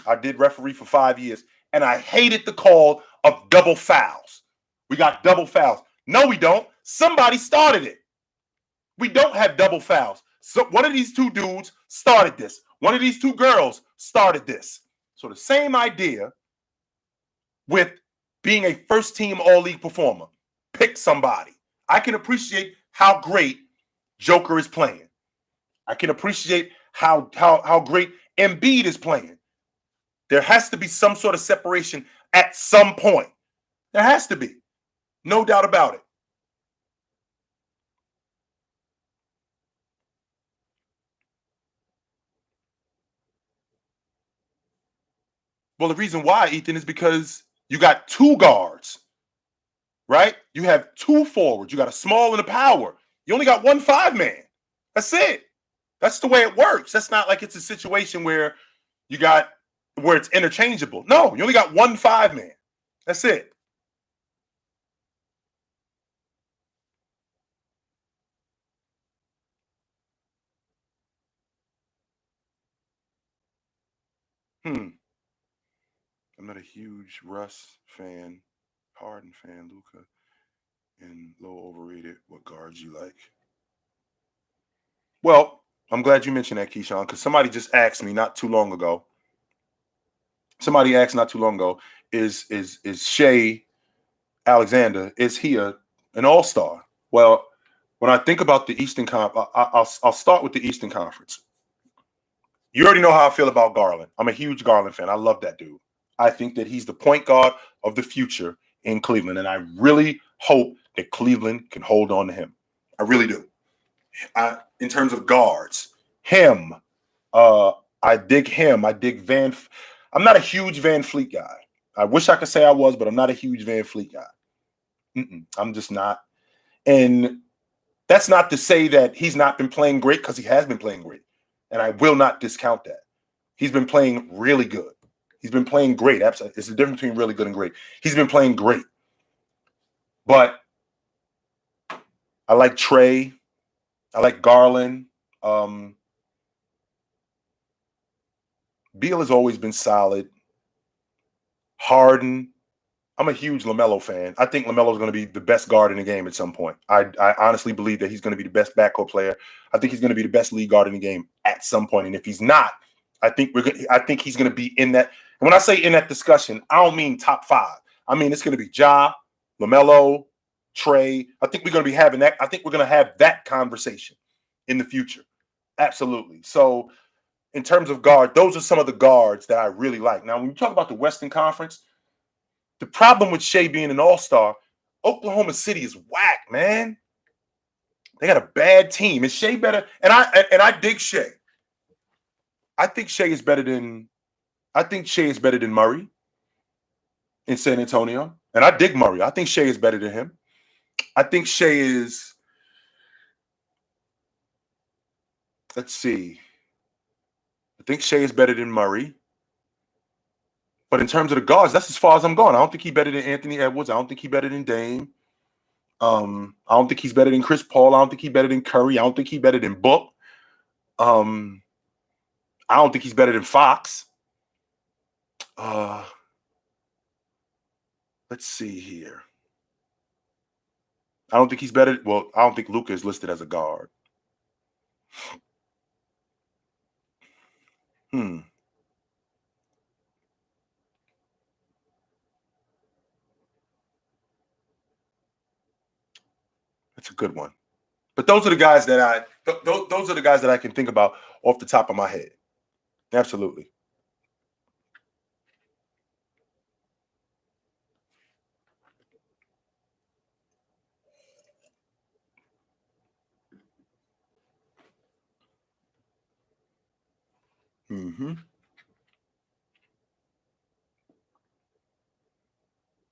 I did referee for 5 years, and I hated the call of double fouls. We got double fouls. No, we don't. Somebody started it. We don't have double fouls. So one of these two dudes started this. One of these two girls started this. So the same idea with being a first-team all-league performer. Pick somebody. I can appreciate how great Joker is playing. I can appreciate how great Embiid is playing. There has to be some sort of separation at some point. There has to be. No doubt about it. Well, the reason why, Ethan, is because you got two guards, right? You have two forwards. You got a small and a power. You only got one 5-man. That's it. That's the way it works. That's not like it's a situation where it's interchangeable. No, you only got one 5-man. That's it. I'm not a huge Russ fan, Harden fan, Luka, and low overrated. What guards you like? Well, I'm glad you mentioned that, Keyshawn, because somebody just asked me not too long ago. Somebody asked not too long ago, is Shea Alexander, is he an all-star? Well, when I think about the Eastern Conference, I'll start with the Eastern Conference. You already know how I feel about Garland. I'm a huge Garland fan. I love that dude. I think that he's the point guard of the future in Cleveland, and I really hope that Cleveland can hold on to him. I really do. In terms of guards, him, I dig him. I dig Van. I'm not a huge Van Fleet guy. I wish I could say I was, but I'm not a huge Van Fleet guy. I'm just not. And that's not to say that he's not been playing great, because he has been playing great. And I will not discount that. He's been playing really good. He's been playing great. Absolutely. It's the difference between really good and great. He's been playing great. But I like Trey. I like Garland. Beal has always been solid. Harden. I'm a huge LaMelo fan. I think LaMelo is going to be the best guard in the game at some point. I honestly believe that he's going to be the best backcourt player. I think he's going to be the best lead guard in the game at some point. And if he's not, I think he's going to be in that. And when I say in that discussion, I don't mean top 5. I mean it's going to be Ja, LaMelo, Trey. I think we're going to be having that. I think we're going to have that conversation in the future. Absolutely. So in terms of guard, those are some of the guards that I really like. Now, when you talk about the Western Conference, the problem with Shea being an all-star, Oklahoma City is whack, man. They got a bad team. Is Shea better? And I dig Shea. I think Shea is better than Murray in San Antonio. And I dig Murray. I think Shea is better than him. I think Shea is, let's see. I think Shea is better than Murray. But in terms of the guards, that's as far as I'm going. I don't think he's better than Anthony Edwards. I don't think he's better than Dame. I don't think he's better than Chris Paul. I don't think he's better than Curry. I don't think he's better than Book. I don't think he's better than Fox. Let's see here. I don't think he's better. Well, I don't think Luka is listed as a guard. That's a good one. But those are the guys that I can think about off the top of my head. Absolutely.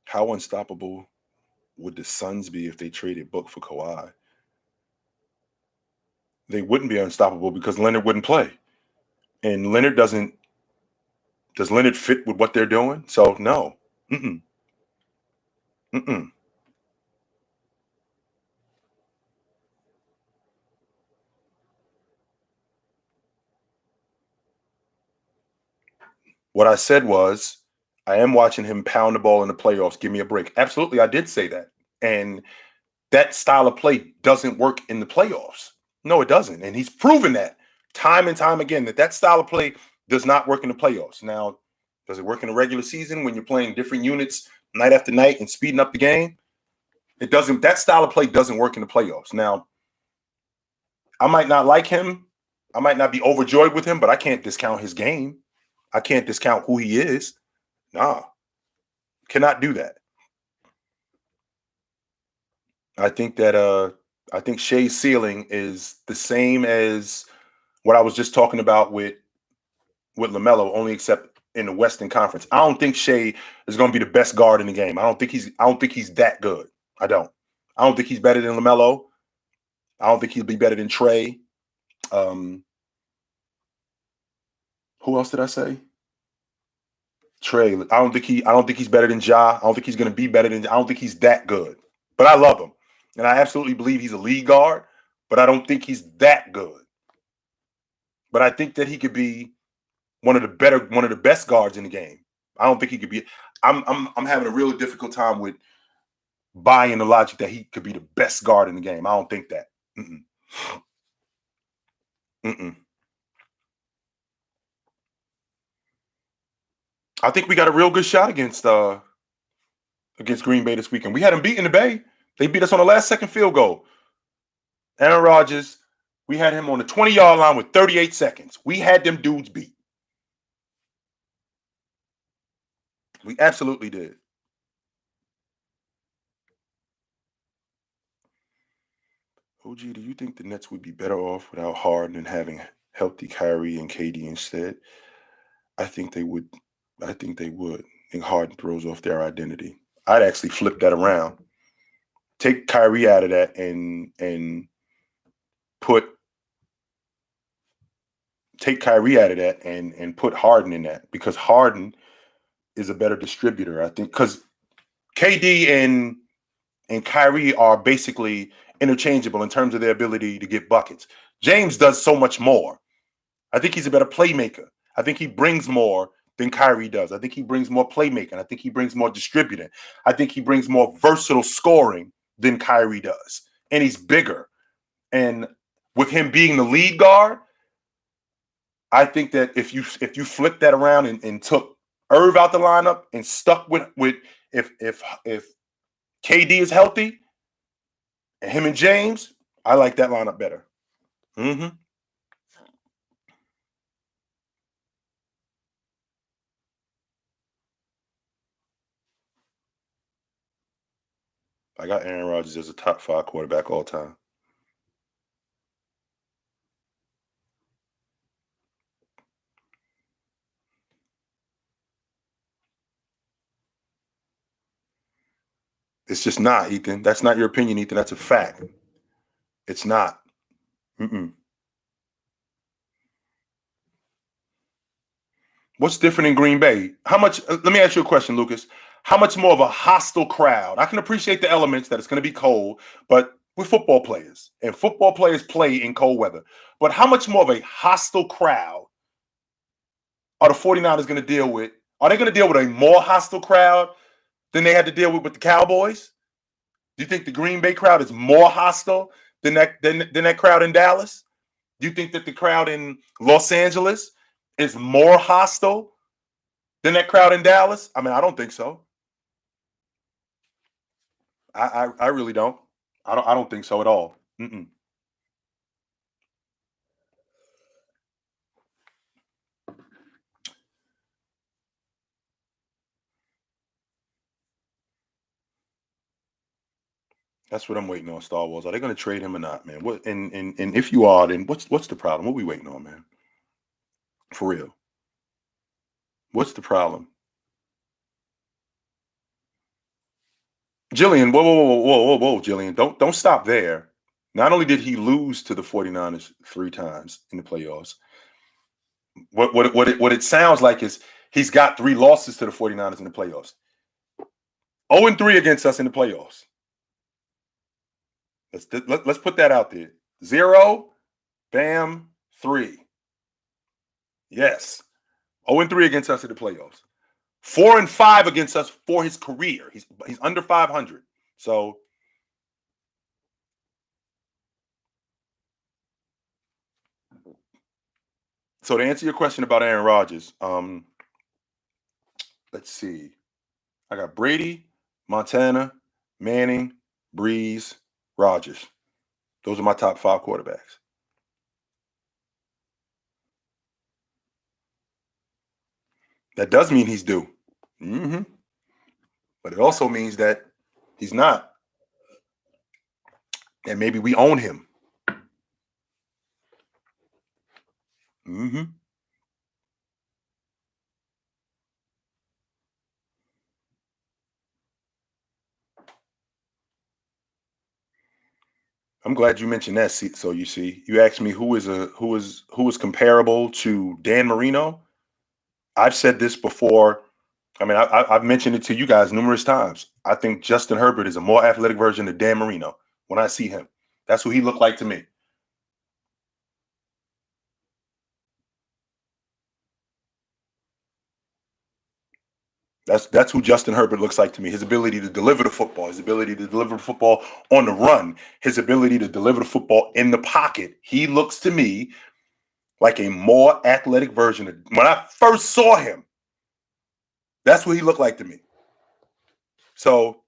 How unstoppable would the Suns be if they traded Book for Kawhi? They wouldn't be unstoppable because Leonard wouldn't play. And Leonard doesn't. Does Leonard fit with what they're doing? So no. What I said was, I am watching him pound the ball in the playoffs. Give me a break. Absolutely, I did say that. And that style of play doesn't work in the playoffs. No, it doesn't. And he's proven that time and time again, that style of play does not work in the playoffs. Now, does it work in the regular season when you're playing different units night after night and speeding up the game? It doesn't. That style of play doesn't work in the playoffs. Now, I might not like him. I might not be overjoyed with him, but I can't discount his game. I can't discount who he is. Nah, cannot do that. I think Shea's ceiling is the same as what I was just talking about with LaMelo, only except in the Western Conference. I don't think Shea is going to be the best guard in the game. I don't think he's that good. I don't think he's better than LaMelo. I don't think he'll be better than Trey. Who else did I say? Trey. I don't think he's better than Ja. I don't think he's going to be better than. I don't think he's that good. But I love him, and I absolutely believe he's a league guard. But I don't think he's that good. But I think that he could be one of the best guards in the game. I don't think he could be. I'm having a really difficult time with buying the logic that he could be the best guard in the game. I don't think that. Mm-mm. Mm-mm. I think we got a real good shot against Green Bay this weekend. We had them beat in the Bay. They beat us on the last second field goal. Aaron Rodgers, we had him on the 20-yard line with 38 seconds. We had them dudes beat. We absolutely did. OG, do you think the Nets would be better off without Harden and having healthy Kyrie and KD instead? I think they would. I think Harden throws off their identity. I'd actually flip that around. Take Kyrie out of that and put Harden in that, because Harden is a better distributor, I think, because KD and Kyrie are basically interchangeable in terms of their ability to get buckets. James does so much more. I think he's a better playmaker. I think he brings more than Kyrie does. I think he brings more playmaking. I think he brings more distributing. I think he brings more versatile scoring than Kyrie does. And he's bigger. And with him being the lead guard, I think that if you flip that around and took Irv out the lineup and stuck with if KD is healthy and him and James, I like that lineup better. Mm-hmm. I got Aaron Rodgers as a top 5 quarterback all time. It's just not, Ethan. That's not your opinion, Ethan. That's a fact. It's not. Mm-mm. What's different in Green Bay? How much? Let me ask you a question, Lucas. How much more of a hostile crowd? I can appreciate the elements that it's going to be cold, but we're football players, and football players play in cold weather. But how much more of a hostile crowd are the 49ers going to deal with? Are they going to deal with a more hostile crowd than they had to deal with the Cowboys? Do you think the Green Bay crowd is more hostile than that crowd in Dallas? Do you think that the crowd in Los Angeles is more hostile than that crowd in Dallas? I mean, I don't think so. I really don't. I don't think so at all. Mm-mm. That's what I'm waiting on. Star Wars. Are they going to trade him or not, man? What? And if you are, then what's the problem? What are we waiting on, man? For real. What's the problem? Jillian, whoa, Jillian. Don't stop there. Not only did he lose to the 49ers 3 times in the playoffs, what it sounds like is he's got 3 losses to the 49ers in the playoffs. 0-3 against us in the playoffs. Let's put that out there. 0, bam, 3. Yes. 0-3 against us in the playoffs. 4-5 against us for his career. He's under 500. So to answer your question about Aaron Rodgers, let's see. I got Brady, Montana, Manning, Breeze, Rodgers. Those are my top 5 quarterbacks. That does mean he's due. Mm-hmm. But it also means that he's not. And maybe we own him. Mm-hmm. I'm glad you mentioned that. So you see, you asked me who is comparable to Dan Marino. I've said this before. I mean, I've mentioned it to you guys numerous times. I think Justin Herbert is a more athletic version of Dan Marino when I see him. That's who he looked like to me. That's who Justin Herbert looks like to me. His ability to deliver the football, his ability to deliver the football on the run, his ability to deliver the football in the pocket. He looks to me like a more athletic version of when I first saw him. That's what he looked like to me. So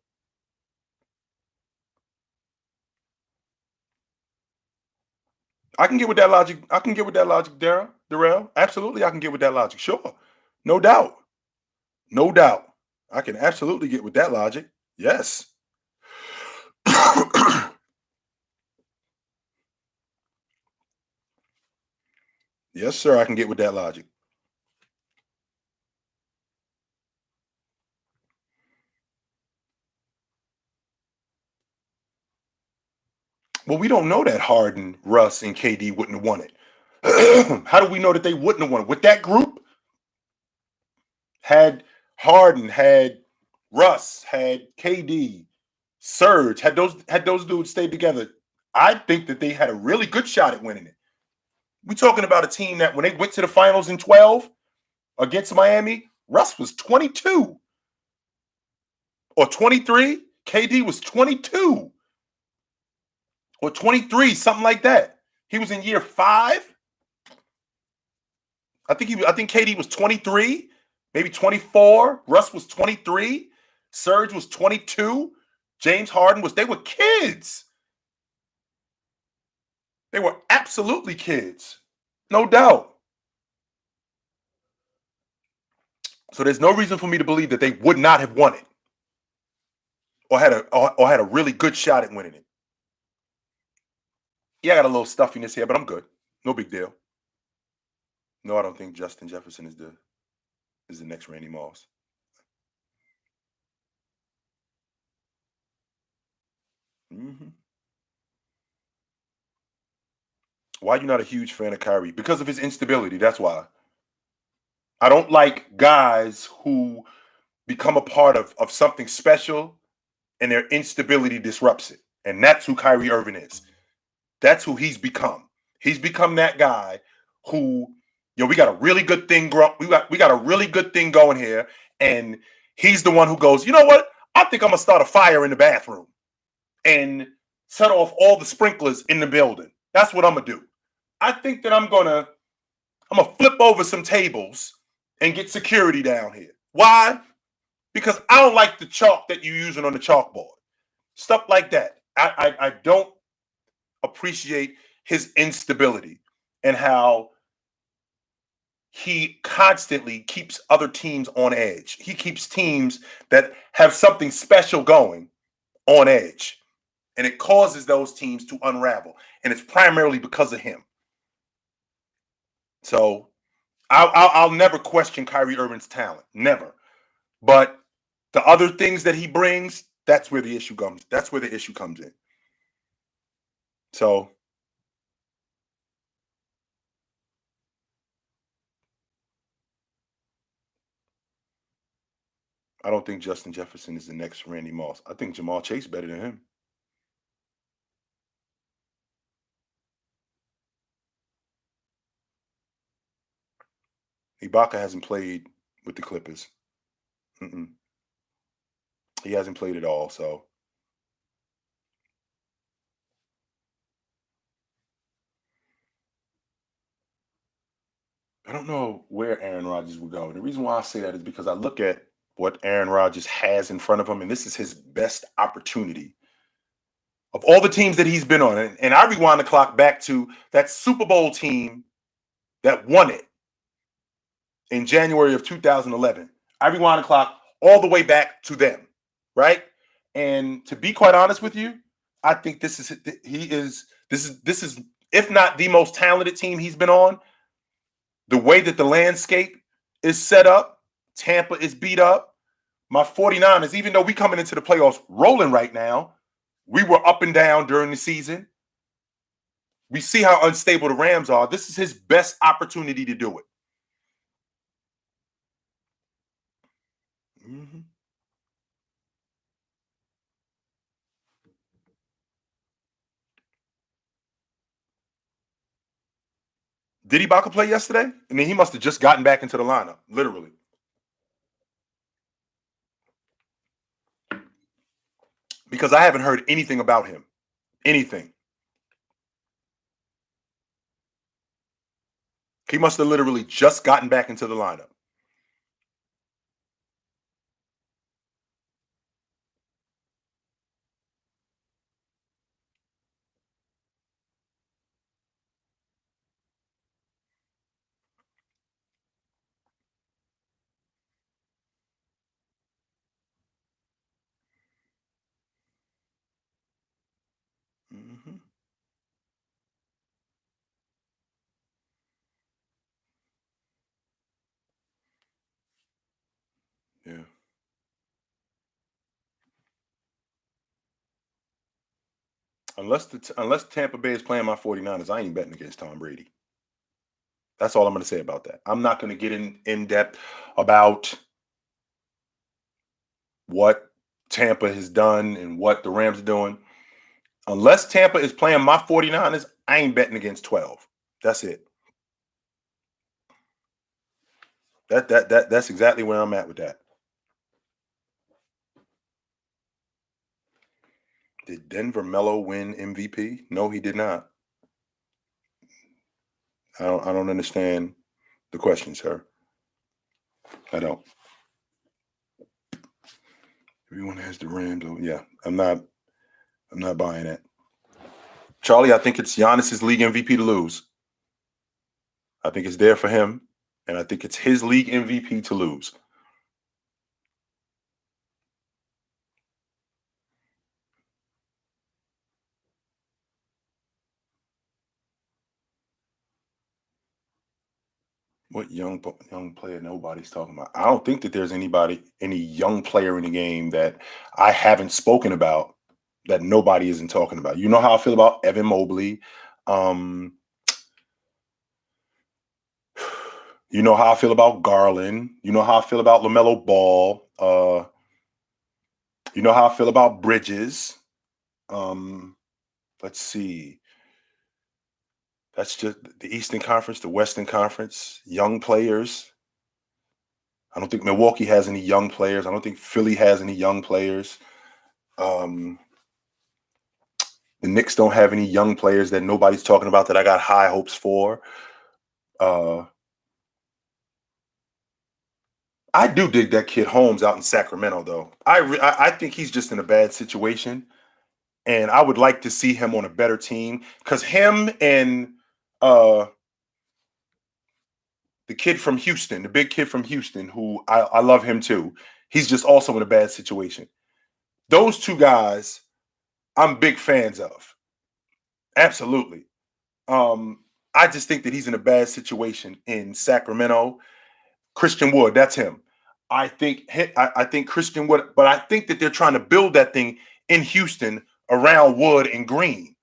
I can get with that logic. I can get with that logic, Darrell. Absolutely, I can get with that logic. Sure. No doubt. No doubt. I can absolutely get with that logic. Yes. Yes, sir. I can get with that logic. Well, we don't know that Harden, Russ, and KD wouldn't have won it. How do we know that they wouldn't have won it? With that group, had Harden, had Russ, had KD, Serge, had those dudes stayed together, I think that they had a really good shot at winning it. We're talking about a team that when they went to the finals in 12 against Miami, Russ was 22 or 23. KD was 22 or 23, something like that. He was in year 5. I think KD was 23, maybe 24. Russ was 23. Serge was 22. James Harden they were kids. They were absolutely kids. No doubt. So there's no reason for me to believe that they would not have won it or had a really good shot at winning it. Yeah, I got a little stuffiness here, but I'm good. No big deal. No, I don't think Justin Jefferson is the next Randy Moss. Hmm. Why are you not a huge fan of Kyrie? Because of his instability. That's why. I don't like guys who become a part of something special and their instability disrupts it. And that's who Kyrie Irving is. That's who he's become. He's become that guy who, we got a really good thing we got a really good thing going here. And he's the one who goes, you know what? I think I'm gonna start a fire in the bathroom and set off all the sprinklers in the building. That's what I'm gonna do. I think that I'm gonna flip over some tables and get security down here. Why? Because I don't like the chalk that you're using on the chalkboard. Stuff like that. I don't appreciate his instability and how he constantly keeps other teams on edge. He keeps teams that have something special going on edge. And it causes those teams to unravel. And it's primarily because of him. So I'll never question Kyrie Irving's talent. Never. But the other things that he brings, that's where the issue comes. That's where the issue comes in. So I don't think Justin Jefferson is the next Randy Moss. I think Jamal Chase better than him. Ibaka hasn't played with the Clippers. Mm-mm. He hasn't played at all. So I don't know where Aaron Rodgers would go. And the reason why I say that is because I look at what Aaron Rodgers has in front of him, and this is his best opportunity of all the teams that he's been on. And I rewind the clock back to that Super Bowl team that won it in January of 2011. I rewind the clock all the way back to them, right? And to be quite honest with you, I think this is if not the most talented team he's been on. The way that the landscape is set up, Tampa is beat up. My 49ers, even though we coming into the playoffs rolling right now, we were up and down during the season. We see how unstable the Rams are. This is his best opportunity to do it. Mhm. Did Ibaka play yesterday? I mean, he must have just gotten back into the lineup, literally. Because I haven't heard anything about him. Anything. He must have literally just gotten back into the lineup. Mm-hmm. Yeah. Unless Tampa Bay is playing my 49ers, I ain't betting against Tom Brady. That's all I'm going to say about that. I'm not going to get in depth about what Tampa has done and what the Rams are doing. Unless Tampa is playing my 49ers, I ain't betting against 12. That's it. That's exactly where I'm at with that. Did Denver Mellow win MVP? No, he did not. I don't understand the question, sir. I don't. Everyone has the Rams. Oh, yeah, I'm not buying it. Charlie, I think it's Giannis's league MVP to lose. I think it's there for him, and I think it's his league MVP to lose. What young player nobody's talking about? I don't think that there's any young player in the game that I haven't spoken about that nobody isn't talking about. You know how I feel about Evan Mobley. Um, you know how I feel about Garland. You know how I feel about LaMelo Ball. You know how I feel about Bridges. Um, let's see. That's just the Eastern Conference, the Western Conference, young players. I don't think Milwaukee has any young players. I don't think Philly has any young players. Um, the Knicks don't have any young players that nobody's talking about that I got high hopes for. Uh, I do dig that kid Holmes out in Sacramento, though. I think he's just in a bad situation, and I would like to see him on a better team because him and uh, the kid from Houston, the big kid from Houston, who I love him too. He's just also in a bad situation. Those two guys, I'm big fans of. Absolutely. Um, I just think that he's in a bad situation in Sacramento. Christian Wood, that's him. I think Christian Wood, but I think that they're trying to build that thing in Houston around Wood and Green.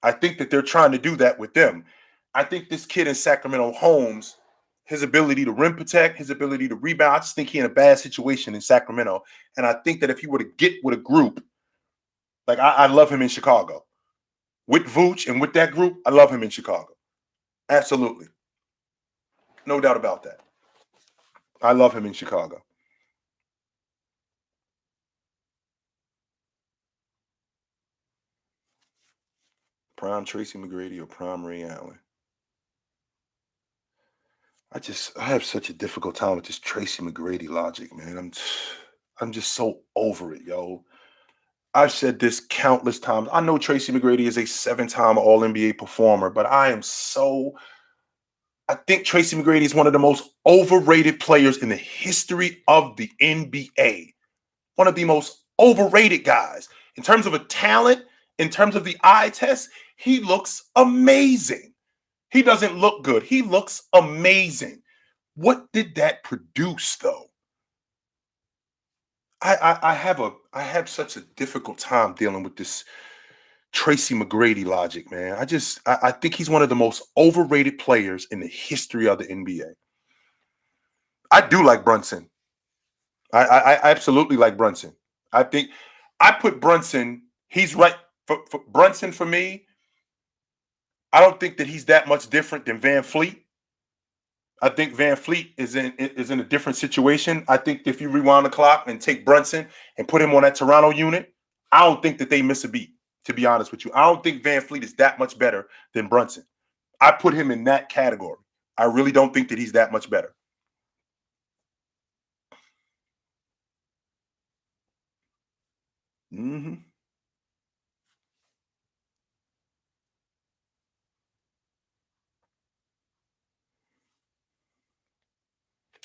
I think that they're trying to do that with them. I think this kid in Sacramento, Holmes, his ability to rim protect, his ability to rebound, I just think he's in a bad situation in Sacramento. And I think that if he were to get with a group, like I love him in Chicago. With Vooch and with that group, I love him in Chicago. Absolutely. No doubt about that. I love him in Chicago. Prime Tracy McGrady or prime Ray Allen? I have such a difficult time with this Tracy McGrady logic, man. I'm just so over it, yo. I've said this countless times. I know Tracy McGrady is a seven-time All NBA performer, but I think Tracy McGrady is one of the most overrated players in the history of the NBA. One of the most overrated guys. In terms of a talent, in terms of the eye test, he looks amazing. He doesn't look good. He looks amazing. What did that produce, though? I have such a difficult time dealing with this Tracy McGrady logic, man. I think he's one of the most overrated players in the history of the NBA. I do like Brunson. I absolutely like Brunson. I think I put Brunson. He's right for Brunson for me. I don't think that he's that much different than Van Fleet. I think Van Fleet is in a different situation. I think if you rewind the clock and take Brunson and put him on that Toronto unit, I don't think that they miss a beat. To be honest with you, I don't think Van Fleet is that much better than Brunson. I put him in that category. I really don't think that he's that much better. Mm-hmm.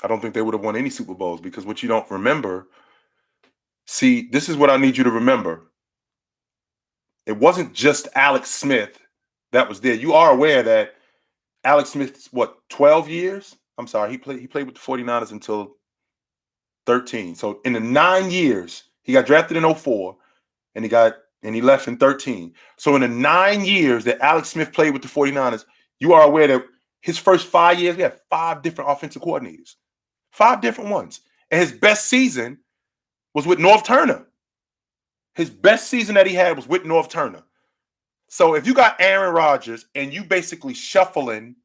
I don't think they would have won any Super Bowls because what you don't remember, see, this is what I need you to remember. It wasn't just Alex Smith that was there. You are aware that Alex Smith's, 12 years? I'm sorry, he played with the 49ers until 13. So in the 9 years, he got drafted in 04 and he left in 13. So in the 9 years that Alex Smith played with the 49ers, you are aware that his first 5 years, we had 5 different offensive coordinators. 5 different ones. And his best season was with North Turner. His best season that he had was with North Turner. So if you got Aaron Rodgers and you basically shuffling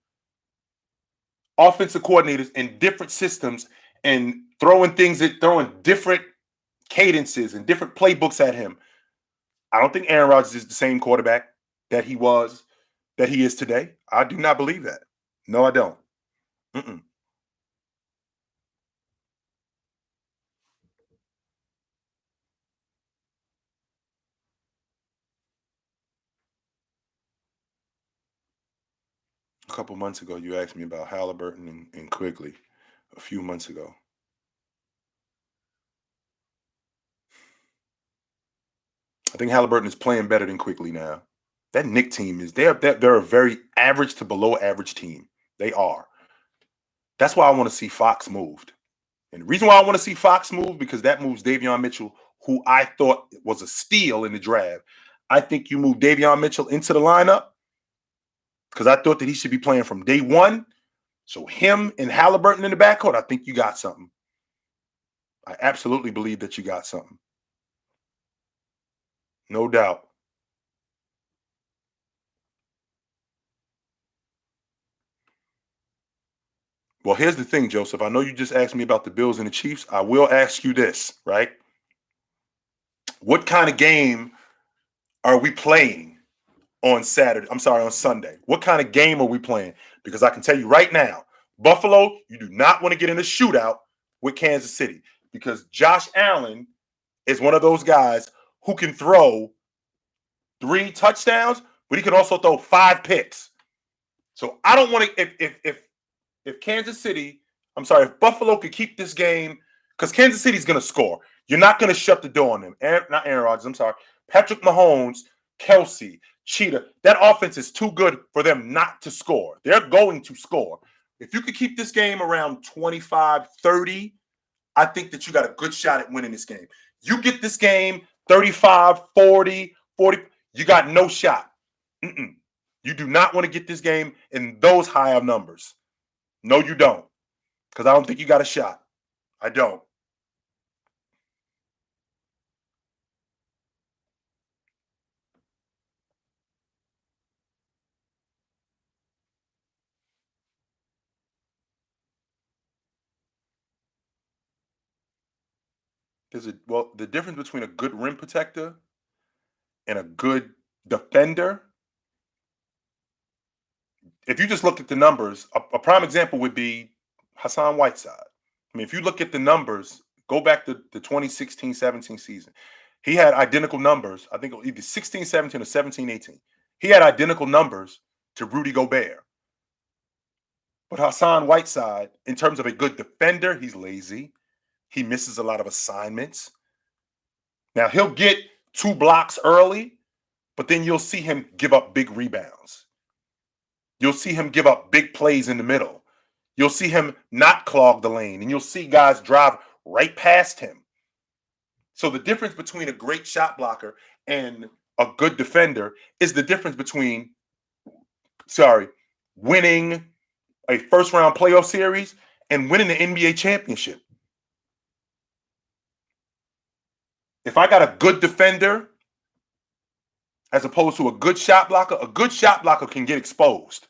offensive coordinators in different systems and throwing different cadences and different playbooks at him, I don't think Aaron Rodgers is the same quarterback that he is today. I do not believe that. No, I don't. Mm-mm. A couple months ago, you asked me about Halliburton and Quigley. A few months ago. I think Halliburton is playing better than Quigley now. That Knick team they're a very average to below average team. They are. That's why I want to see Fox moved. And the reason why I want to see Fox move because that moves Davion Mitchell, who I thought was a steal in the draft. I think you move Davion Mitchell into the lineup because I thought that he should be playing from day one. So him and Halliburton in the backcourt, I think you got something. I absolutely believe that you got something. No doubt. Well, here's the thing, Joseph. I know you just asked me about the Bills and the Chiefs. I will ask you this, right? What kind of game are we playing on Saturday? I'm sorry, on Sunday. What kind of game are we playing? Because I can tell you right now, Buffalo, you do not want to get in a shootout with Kansas City because Josh Allen is one of those guys who can throw 3 touchdowns, but he can also throw 5 picks. So I don't want to if Kansas City, I'm sorry, if Buffalo could keep this game, because Kansas City's going to score. You're not going to shut the door on them. Not Aaron Rodgers, I'm sorry. Patrick Mahomes, Kelsey, Cheetah. That offense is too good for them not to score. They're going to score. If you could keep this game around 25-30, I think that you got a good shot at winning this game. You get this game 35-40, 40, you got no shot. Mm-mm. You do not want to get this game in those high of numbers. No, you don't. Because I don't think you got a shot. I don't. The difference between a good rim protector and a good defender, if you just look at the numbers, a prime example would be Hassan Whiteside. I mean, if you look at the numbers, go back to the 2016-17 season. He had identical numbers. I think it was either 16-17 or 17-18. He had identical numbers to Rudy Gobert. But Hassan Whiteside, in terms of a good defender, he's lazy. He misses a lot of assignments. Now, he'll get 2 blocks early, but then you'll see him give up big rebounds. You'll see him give up big plays in the middle. You'll see him not clog the lane, and you'll see guys drive right past him. So the difference between a great shot blocker and a good defender is the difference between, winning a first-round playoff series and winning the NBA championship. If I got a good defender as opposed to a good shot blocker can get exposed.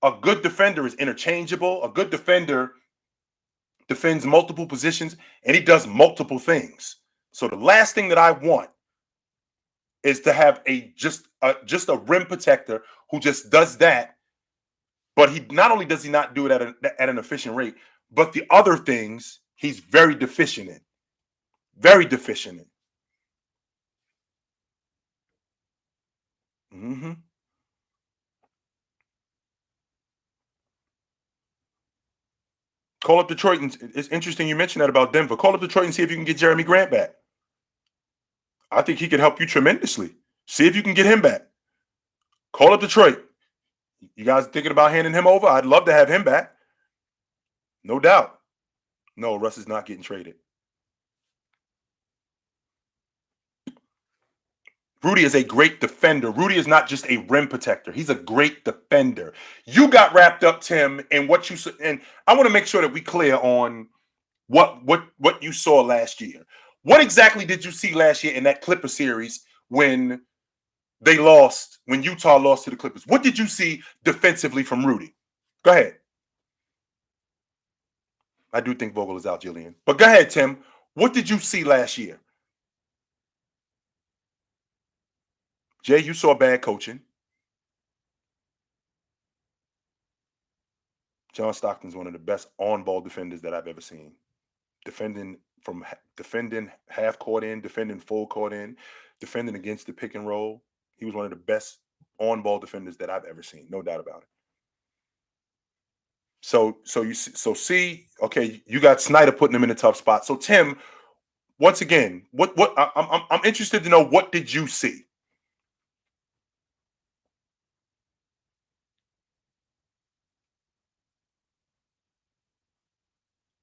A good defender is interchangeable. A good defender defends multiple positions, and he does multiple things. So the last thing that I want is to have just a rim protector who just does that, but he not only does he not do it at an efficient rate, but the other things he's very deficient in. Very deficient in. Mm-hmm. Call up Detroit, and it's interesting you mentioned that about Denver. Call up Detroit and see if you can get Jeremy Grant back. I think he could help you tremendously. See if you can get him back. Call up Detroit. You guys thinking about handing him over? I'd love to have him back. No doubt. No, Russ is not getting traded. Rudy is a great defender. Rudy is not just a rim protector. He's a great defender. You got wrapped up, Tim, in what you said, and I want to make sure that we clear on what you saw last year. What exactly did you see last year in that Clipper series when they lost, when Utah lost to the Clippers? What did you see defensively from Rudy? Go ahead. I do think Vogel is out, Jillian. But go ahead, Tim. What did you see last year? Jay, you saw bad coaching. John Stockton's one of the best on-ball defenders that I've ever seen. Defending half court in, defending full court in, defending against the pick and roll. He was one of the best on-ball defenders that I've ever seen. No doubt about it. So you got Snyder putting him in a tough spot. So Tim, once again, I'm interested to know, what did you see?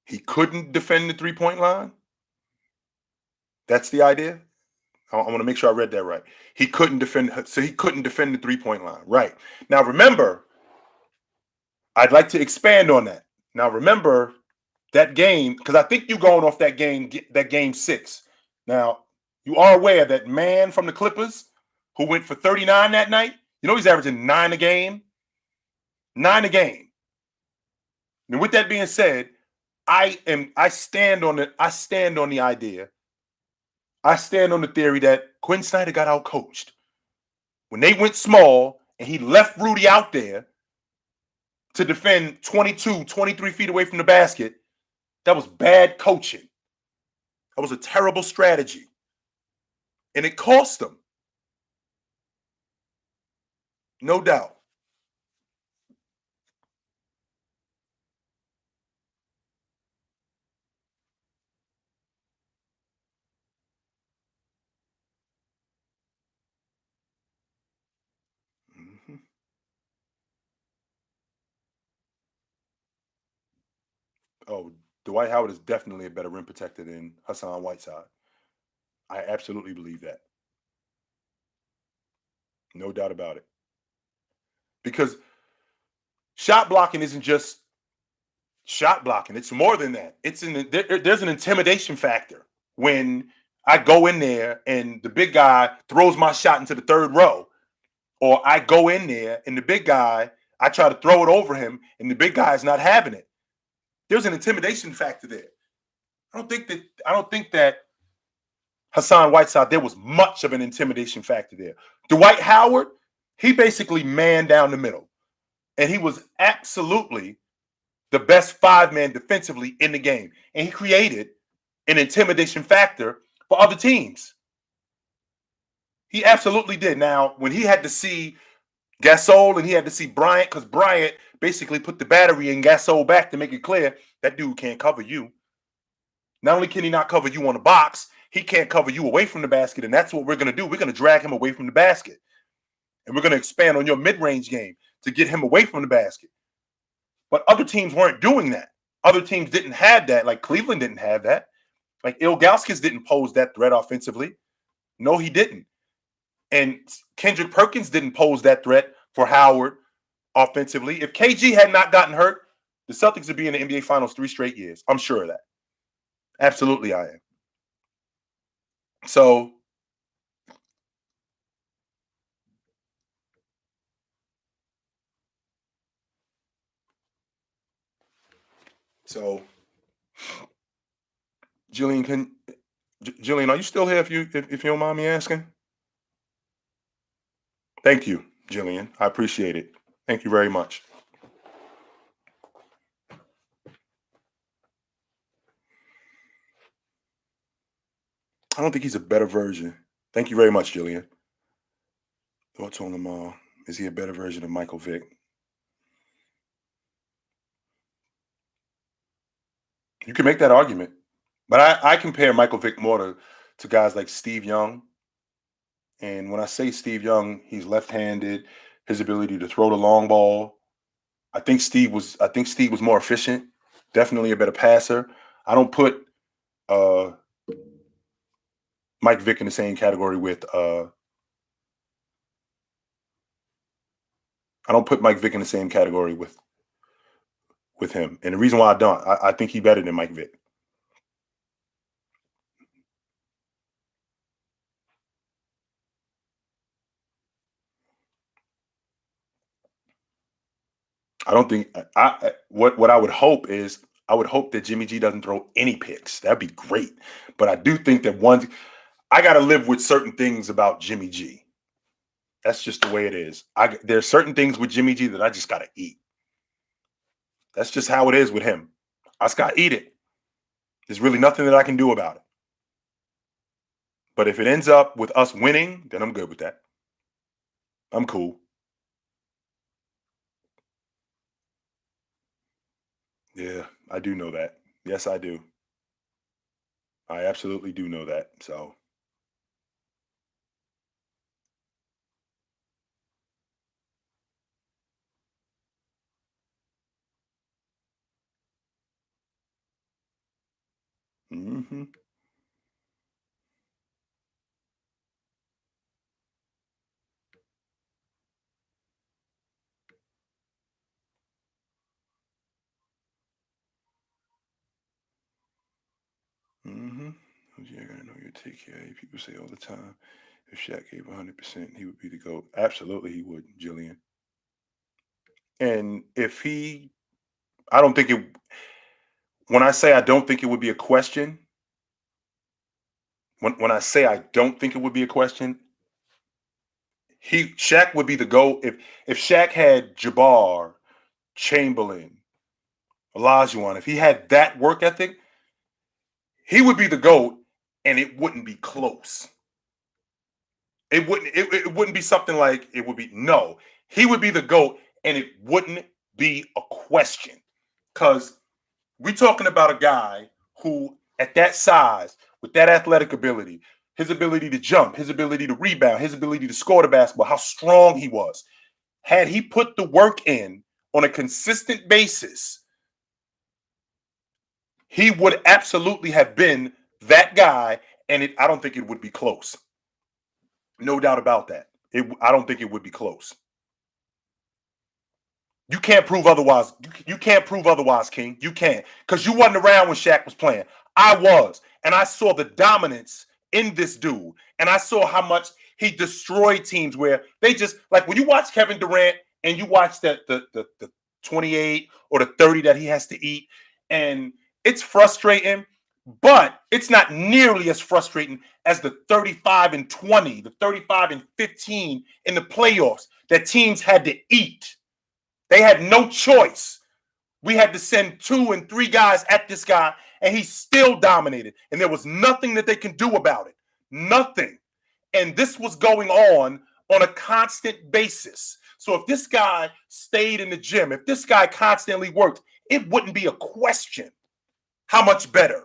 He couldn't defend the three-point line? That's the idea? I want to make sure I read that right. He couldn't defend the three-point line. Right. Now remember, I'd like to expand on that. Now remember that game, because I think you're going off that game 6. Now, you are aware that man from the Clippers who went for 39 that night, he's averaging 9 a game. 9 a game. And with that being said, I stand on the idea. I stand on the theory that Quinn Snyder got out-coached. When they went small and he left Rudy out there to defend 22, 23 feet away from the basket, that was bad coaching. That was a terrible strategy. And it cost them. No doubt. Mm-hmm. Oh, Dwight Howard is definitely a better rim protector than Hassan Whiteside. I absolutely believe that. No doubt about it. Because shot blocking isn't just shot blocking. It's more than that. There's an intimidation factor when I go in there and the big guy throws my shot into the third row, or I go in there and the big guy, I try to throw it over him and the big guy is not having it. There's an intimidation factor there. I don't think that Hassan Whiteside, there was much of an intimidation factor there. Dwight Howard, he basically manned down the middle. And he was absolutely the best 5-man defensively in the game. And he created an intimidation factor for other teams. He absolutely did. Now, when he had to see Gasol and he had to see Bryant, because Bryant basically put the battery in Gasol back to make it clear that dude can't cover you. Not only can he not cover you on the box, he can't cover you away from the basket. And that's what we're going to do. We're going to drag him away from the basket. And we're going to expand on your mid-range game to get him away from the basket. But other teams weren't doing that. Other teams didn't have that. Like Cleveland didn't have that. Like Ilgauskas didn't pose that threat offensively. No, he didn't. And Kendrick Perkins didn't pose that threat for Howard offensively. If KG had not gotten hurt, the Celtics would be in the NBA Finals 3 straight years. I'm sure of that. Absolutely, I am. So Jillian, Jillian, are you still here? If you don't mind me asking. Thank you, Jillian. I appreciate it. Thank you very much. I don't think he's a better version. Thank you very much, Jillian. Thoughts on him? Is he a better version of Michael Vick? You can make that argument, but I compare Michael Vick more to guys like Steve Young. And when I say Steve Young, he's left-handed. His ability to throw the long ball. I think Steve was more efficient. Definitely a better passer. I don't put Mike Vick in the same category with I don't put Mike Vick in the same category with him. And the reason why I don't, I think he's better than Mike Vick. I don't think what I would hope is I would hope that Jimmy G doesn't throw any picks. That'd be great. But I do think that I got to live with certain things about Jimmy G. That's just the way it is. There's certain things with Jimmy G that I just got to eat. That's just how it is with him. I just got to eat it. There's really nothing that I can do about it. But if it ends up with us winning, then I'm good with that. I'm cool. Yeah, I do know that. Yes, I do. I absolutely do know that. So, mm-hmm. Mm-hmm. Yeah, I gotta know your take here. People say all the time, if Shaq gave 100%, he would be the GOAT. Absolutely, he would, Jillian. And if he, I don't think it, when I say I don't think it would be a question, when I say I don't think it would be a question, Shaq would be the GOAT. If Shaq had Jabbar, Chamberlain, Olajuwon, if he had that work ethic, he would be the GOAT, and it wouldn't be close. It wouldn't be something like it would be. No, he would be the GOAT, and it wouldn't be a question. Because we're talking about a guy who, at that size, with that athletic ability, his ability to jump, his ability to rebound, his ability to score the basketball, how strong he was. Had he put the work in on a consistent basis, he would absolutely have been that guy, and I don't think it would be close. No doubt about that. I don't think it would be close. You can't prove otherwise. You can't prove otherwise, King. You can't. Because you wasn't around when Shaq was playing. I was. And I saw the dominance in this dude. And I saw how much he destroyed teams where they just, like when you watch Kevin Durant and you watch the 28 or the 30 that he has to eat, and it's frustrating, but it's not nearly as frustrating as the 35 and 20, the 35 and 15 in the playoffs that teams had to eat. They had no choice. We had to send 2 and 3 guys at this guy, and he still dominated. And there was nothing that they can do about it. Nothing. And this was going on a constant basis. So if this guy stayed in the gym, if this guy constantly worked, it wouldn't be a question. How much better?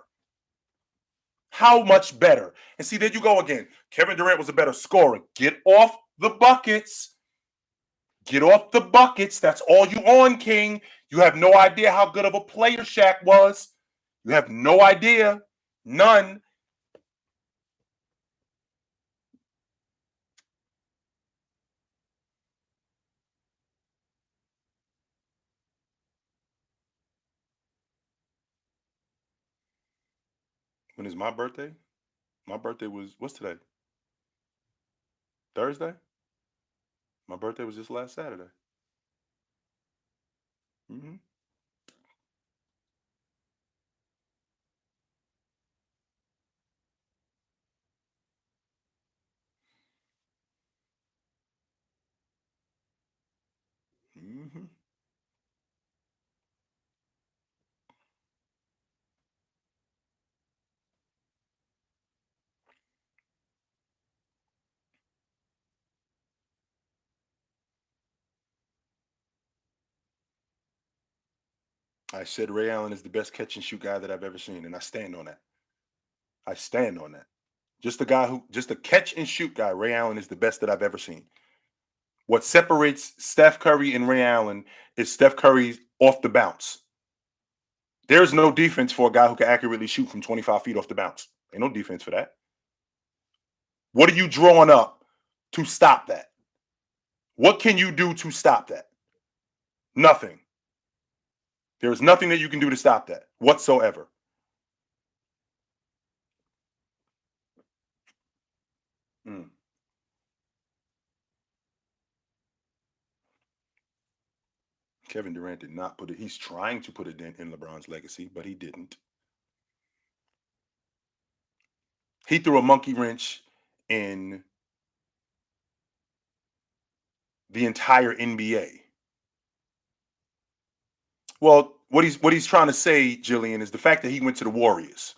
How much better? And see, there you go again. Kevin Durant was a better scorer. Get off the buckets. Get off the buckets. That's all you on, King. You have no idea how good of a player Shaq was. You have no idea. None. When is my birthday? My birthday was, what's today? Thursday? My birthday was just last Saturday. Mm-hmm. Mm-hmm. I said Ray Allen is the best catch and shoot guy that I've ever seen, and I stand on that. I stand on that. Just a catch and shoot guy, Ray Allen is the best that I've ever seen. What separates Steph Curry and Ray Allen is Steph Curry's off the bounce. There's no defense for a guy who can accurately shoot from 25 feet off the bounce. Ain't no defense for that. What are you drawing up to stop that? What can you do to stop that? Nothing. There is nothing that you can do to stop that whatsoever. Mm. Kevin Durant did not put it. He's trying to put a dent in LeBron's legacy, but he didn't. He threw a monkey wrench in the entire NBA. Well, what he's trying to say, Jillian, is the fact that he went to the Warriors.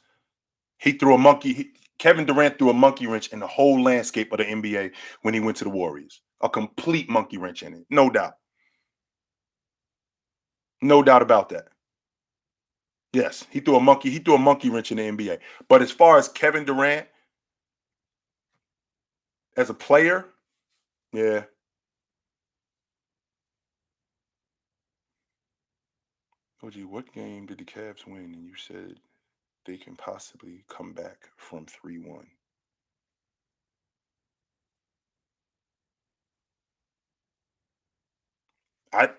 He threw a monkey. Kevin Durant threw a monkey wrench in the whole landscape of the NBA when he went to the Warriors. A complete monkey wrench in it, no doubt. No doubt about that. Yes, he threw a monkey wrench in the NBA. But as far as Kevin Durant as a player, yeah. OG, what game did the Cavs win? And you said they can possibly come back from 3-1.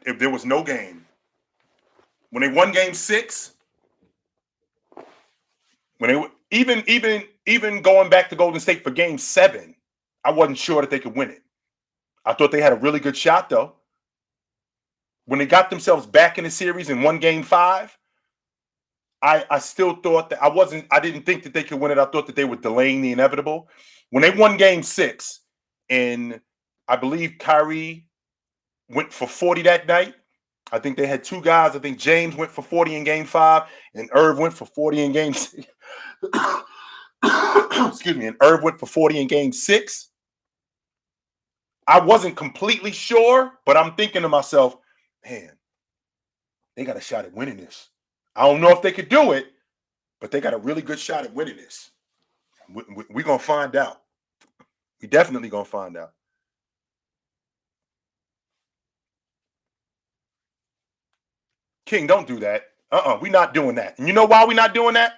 If there was no game, when they won game 6, when they even going back to Golden State for game 7, I wasn't sure that they could win it. I thought they had a really good shot though. When they got themselves back in the series and won game 5, I still thought that I didn't think that they could win it. I thought that they were delaying the inevitable. When they won game 6, and I believe Kyrie went for 40 that night. I think they had 2 guys. I think James went for 40 in game 5, and Irv went for 40 in game 6. Excuse me, and Irv went for 40 in game 6. I wasn't completely sure, but I'm thinking to myself, man, they got a shot at winning this. I don't know if they could do it, but they got a really good shot at winning this. We're going to find out. We definitely going to find out. King, don't do that. We're not doing that. And you know why we're not doing that?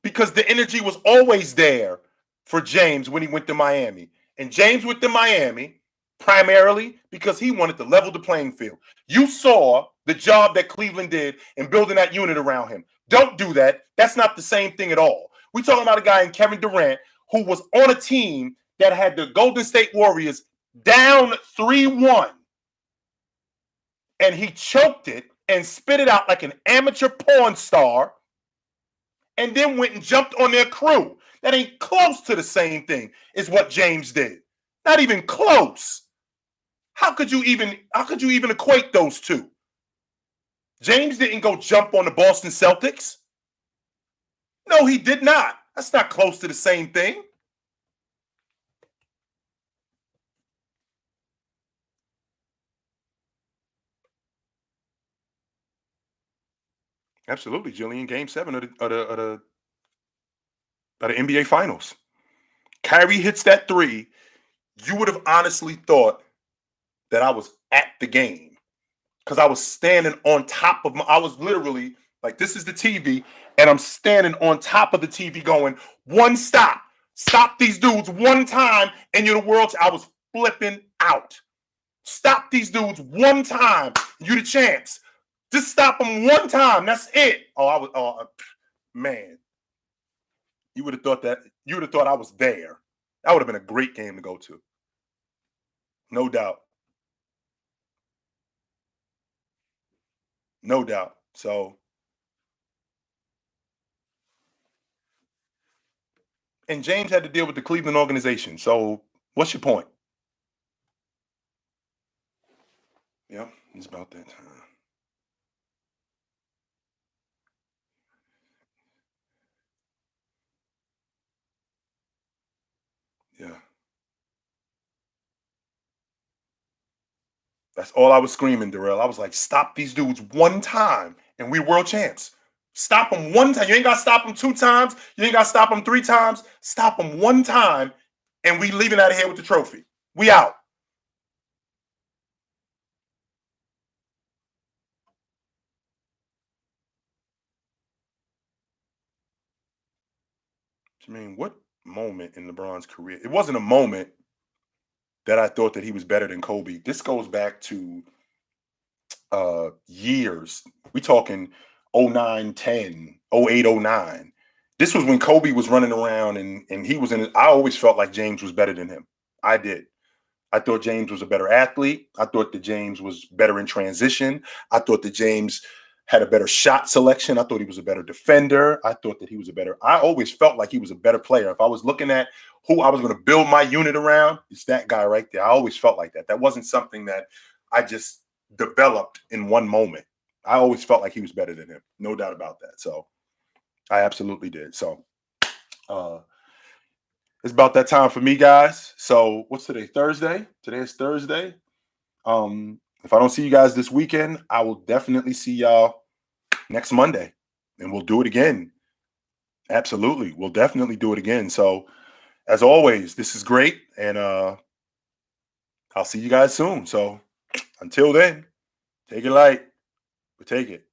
Because the energy was always there for James when he went to Miami. And James went to Miami primarily because he wanted to level the playing field. You saw the job that Cleveland did in building that unit around him. Don't do that. That's not the same thing at all. We're talking about a guy in Kevin Durant who was on a team that had the Golden State Warriors down 3-1. And he choked it and spit it out like an amateur porn star, and then went and jumped on their crew. That ain't close to the same thing as what James did. Not even close. How could you even equate those two? James didn't go jump on the Boston Celtics. No, he did not. That's not close to the same thing. Absolutely, Jillian. Game 7 of the NBA Finals. Kyrie hits that 3. You would have honestly thought that I was at the game because I was standing on top of I was literally like, this is the TV, and I'm standing on top of the TV going, one stop. Stop these dudes one time, and you're the world. I was flipping out. Stop these dudes one time. You're the champs. Just stop them one time. That's it. Man. You would have thought that. You would have thought I was there. That would have been a great game to go to. No doubt. No doubt. So, and James had to deal with the Cleveland organization. So, what's your point? Yeah, it's about that time. Yeah. That's all I was screaming, Darrell. I was like, stop these dudes one time and we world champs. Stop them one time. You ain't got to stop them 2 times. You ain't got to stop them 3 times. Stop them one time and we leaving out of here with the trophy. We out. I mean, what moment in LeBron's career? It wasn't a moment that I thought that he was better than Kobe. This goes back to years. We talking 09, 10, 08, 09. This was when Kobe was running around and he was in it. I always felt like James was better than him. I did. I thought James was a better athlete. I thought that James was better in transition. I thought that James had a better shot selection. I thought he was a better defender. I thought that he was a better. I always felt like he was a better player. If I was looking at who I was going to build my unit around, it's that guy right there. I always felt like that. That wasn't something that I just developed in one moment. I always felt like he was better than him. No doubt about that. So I absolutely did. So uh it's about that time for me, guys. So what's today? Thursday. Today is Thursday. If I don't see you guys this weekend, I will definitely see y'all next Monday, and we'll do it again. Absolutely, we'll definitely do it again. So, as always, this is great, and I'll see you guys soon. So, until then, take it light, but take it.